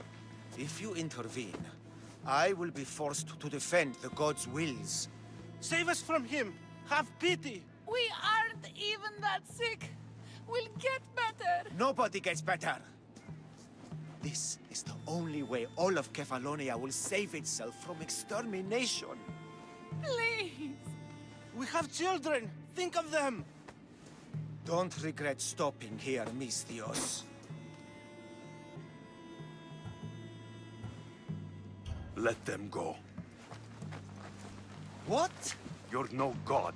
If you intervene, I will be forced to defend the gods' wills. Save us from him! Have pity! We aren't even that sick. We'll get better. Nobody gets better. This is the only way all of Kefalonia will save itself from extermination. Please. We have children! Think of them! Don't regret stopping here, Misthios. Let them go. What? You're no god.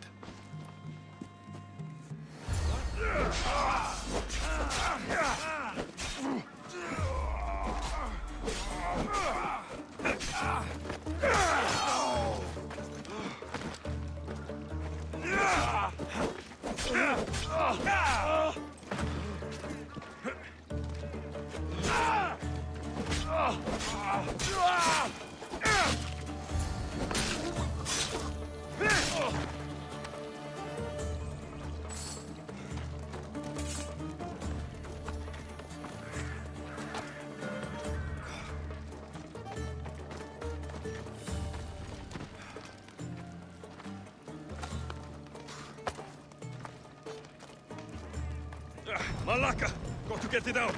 Malaka! Got to get it out!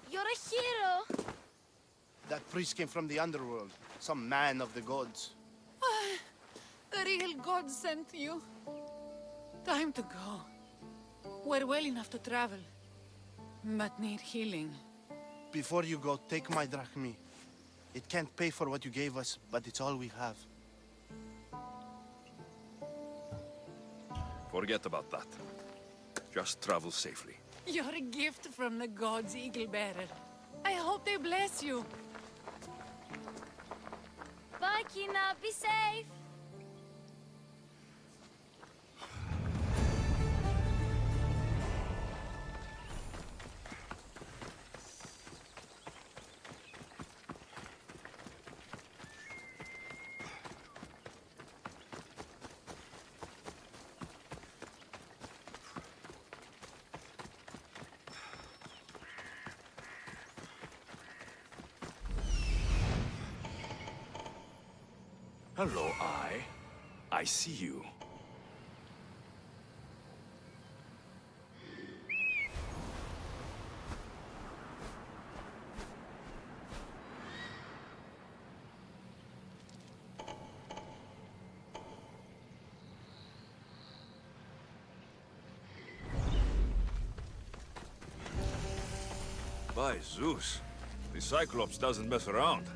You're a hero. That priest came from the underworld. Some man of the gods. The real God sent you. Time to go. We're well enough to travel, but need healing. Before you go, take my drachmi. It can't pay for what you gave us, but it's all we have. Forget about that. Just travel safely. You're a gift from the gods, Eagle Bearer. I hope they bless you. Bye, Kina. Be safe. Hello, I see you. By Zeus, the Cyclops doesn't mess around.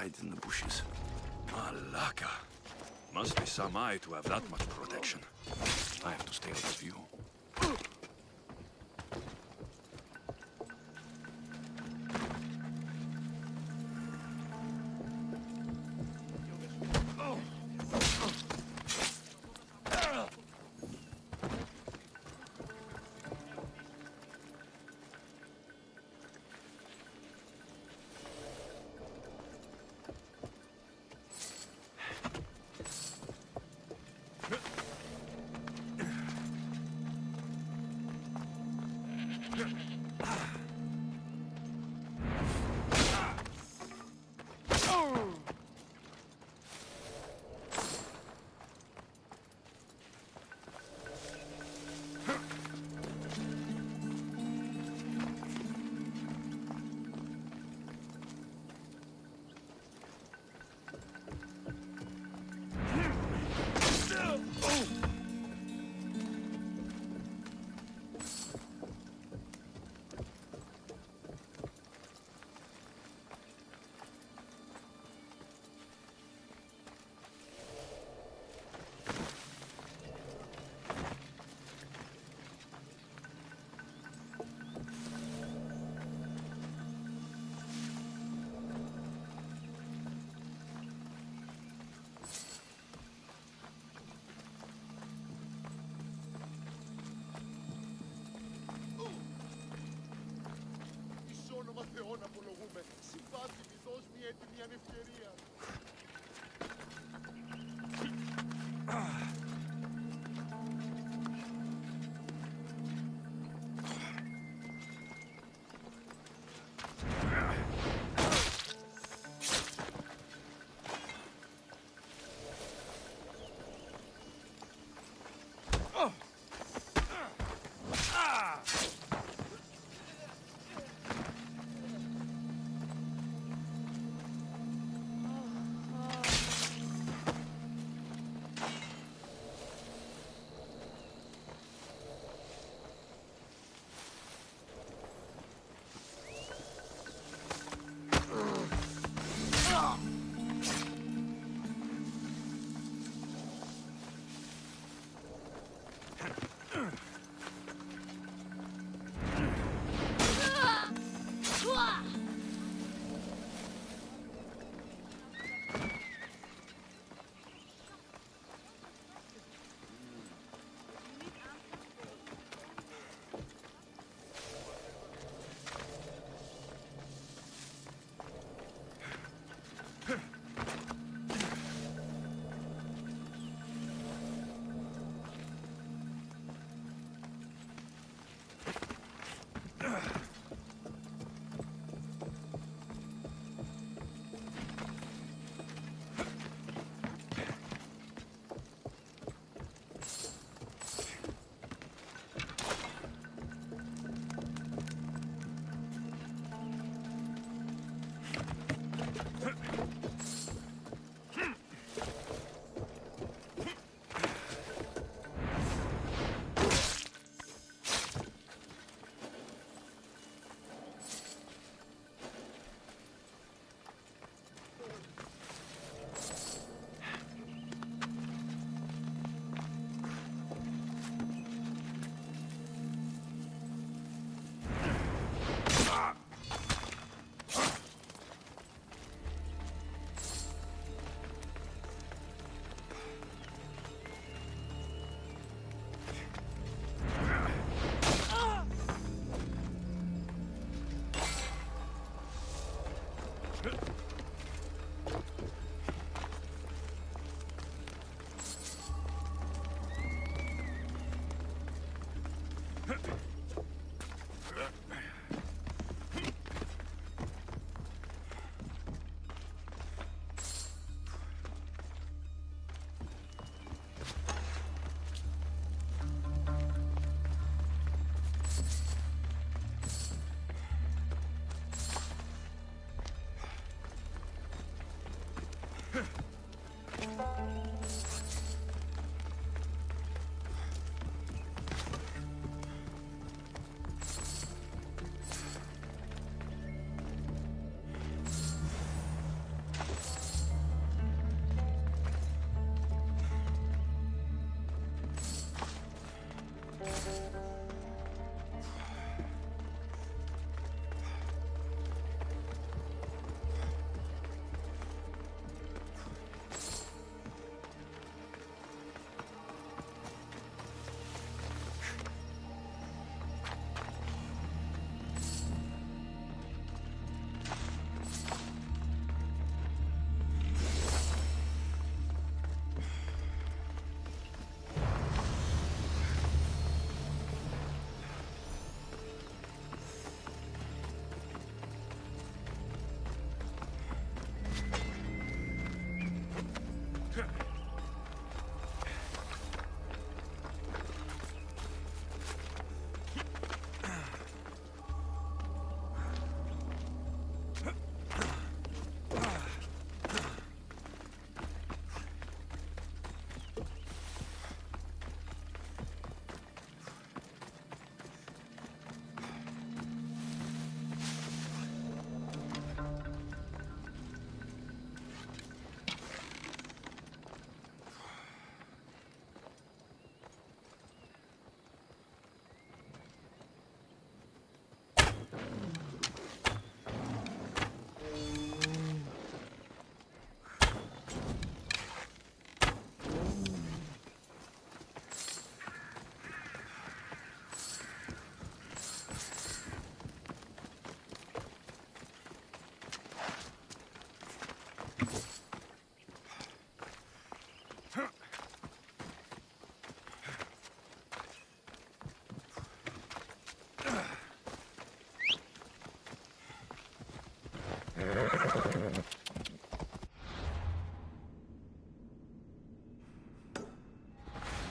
hide in the bushes. Malaka. Must be some eye to have that much protection. I have to stay out of view.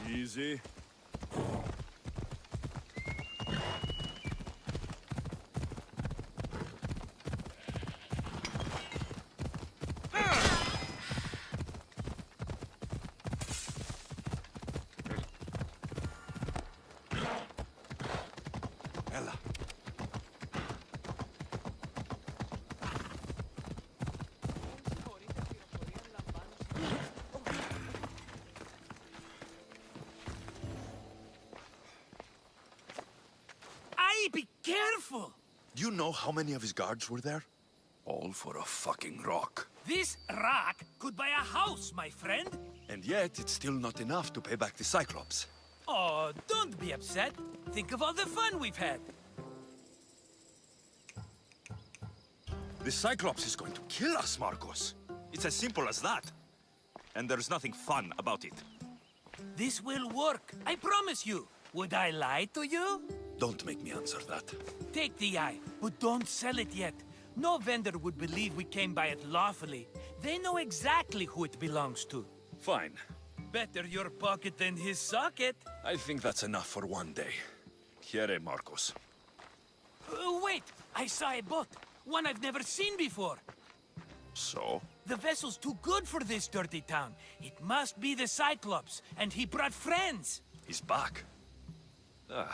Easy. Ella. Aye, be careful! Do you know how many of his guards were there? All for a fucking rock. This rock could buy a house, my friend. And yet, it's still not enough to pay back the Cyclops. Oh, don't be upset. Think of all the fun we've had. The Cyclops is going to kill us, Marcos. It's as simple as that. And there's nothing fun about it. This will work, I promise you. Would I lie to you? Don't make me answer that. Take the eye, but don't sell it yet. No vendor would believe we came by it lawfully. They know exactly who it belongs to. Fine. Better your pocket than his socket. I think that's enough for one day. Here, Marcos. Wait! I saw a boat. One I've never seen before. So? The vessel's too good for this dirty town. It must be the Cyclops, and he brought friends. He's back. Ugh.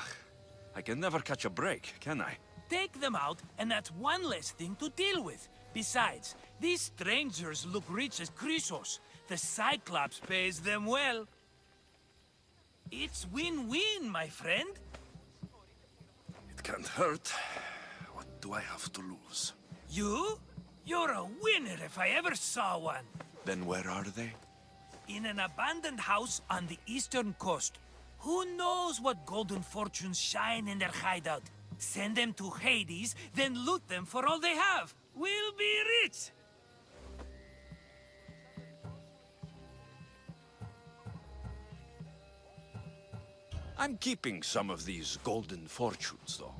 I can never catch a break, can I? Take them out, and that's one less thing to deal with. Besides, these strangers look rich as Chrysos. The Cyclops pays them well. It's win-win, my friend. It can't hurt. What do I have to lose? You? You're a winner if I ever saw one. Then where are they? In an abandoned house on the eastern coast. Who knows what golden fortunes shine in their hideout? Send them to Hades, then loot them for all they have. We'll be rich! I'm keeping some of these golden fortunes, though.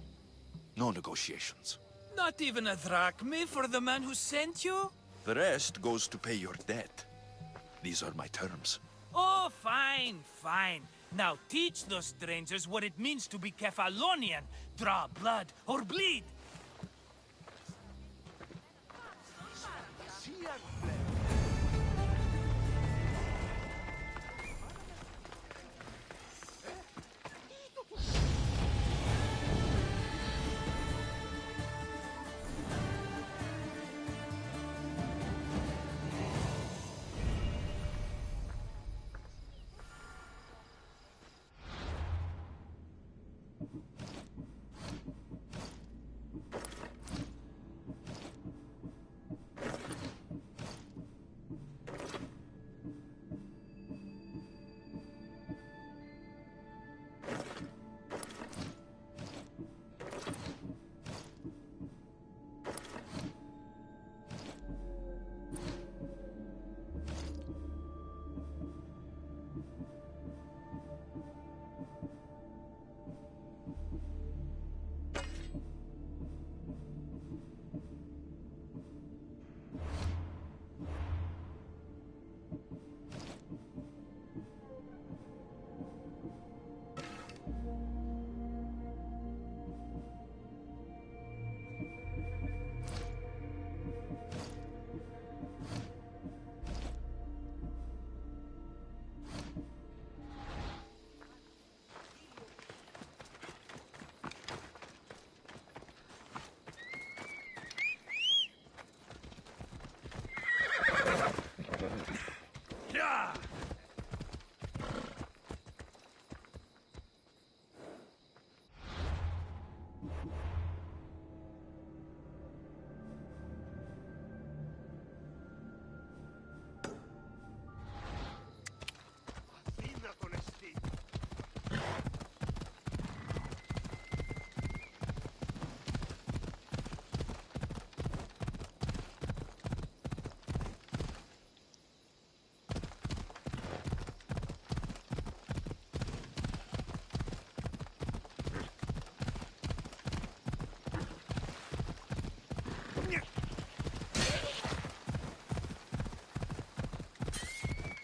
No negotiations. Not even a drachma for the man who sent you? The rest goes to pay your debt. These are my terms. Oh, fine, fine. Now teach those strangers what it means to be Kephalonian. Draw blood or bleed.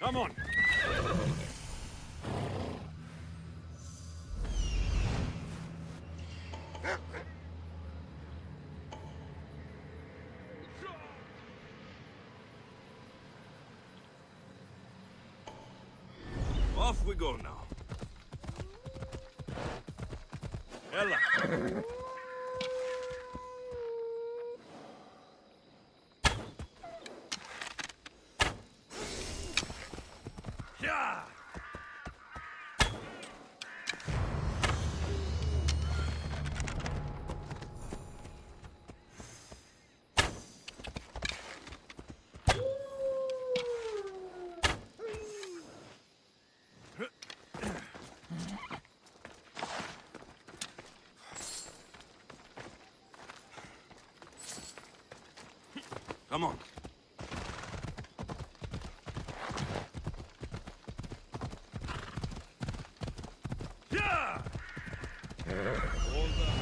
Come on. Off we go now. Ella. Yeah. Come on. Yeah! Hold on.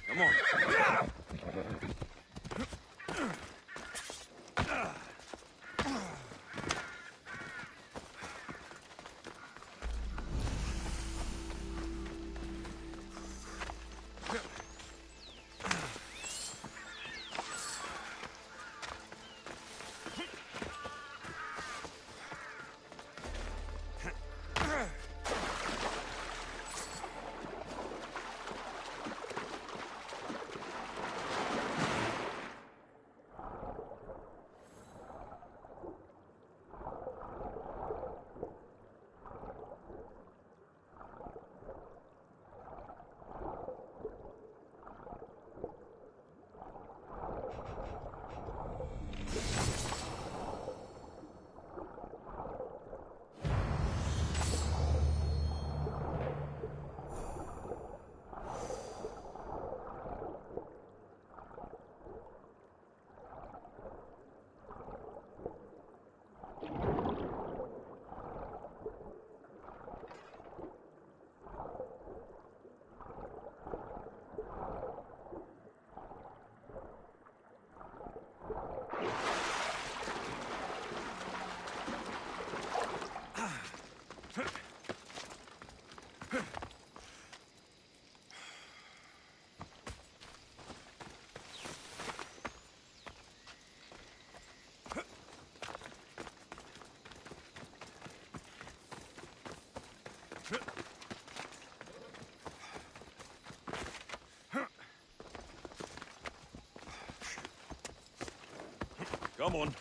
Come on. Come on.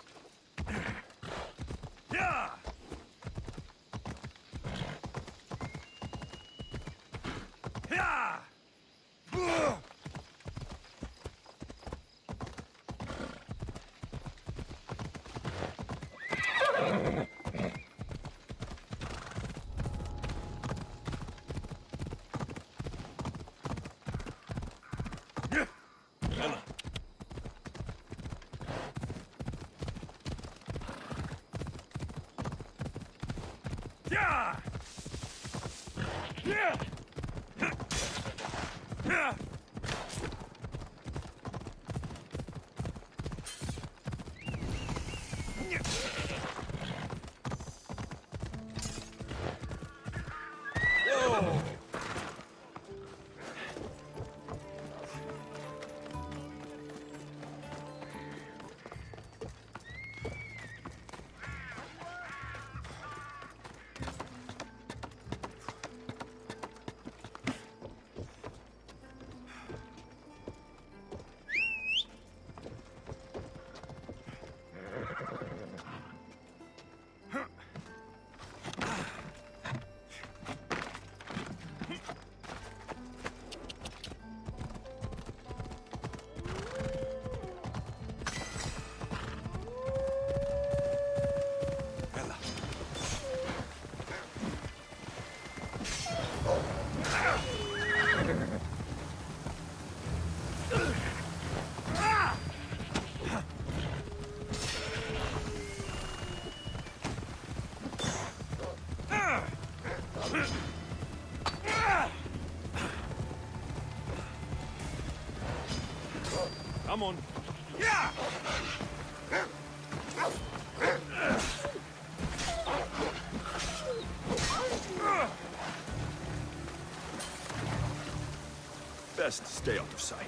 Yeah! Yeah! Yeah! Yeah! Yeah! Whoa! Come on. Yeah! Best stay out of sight.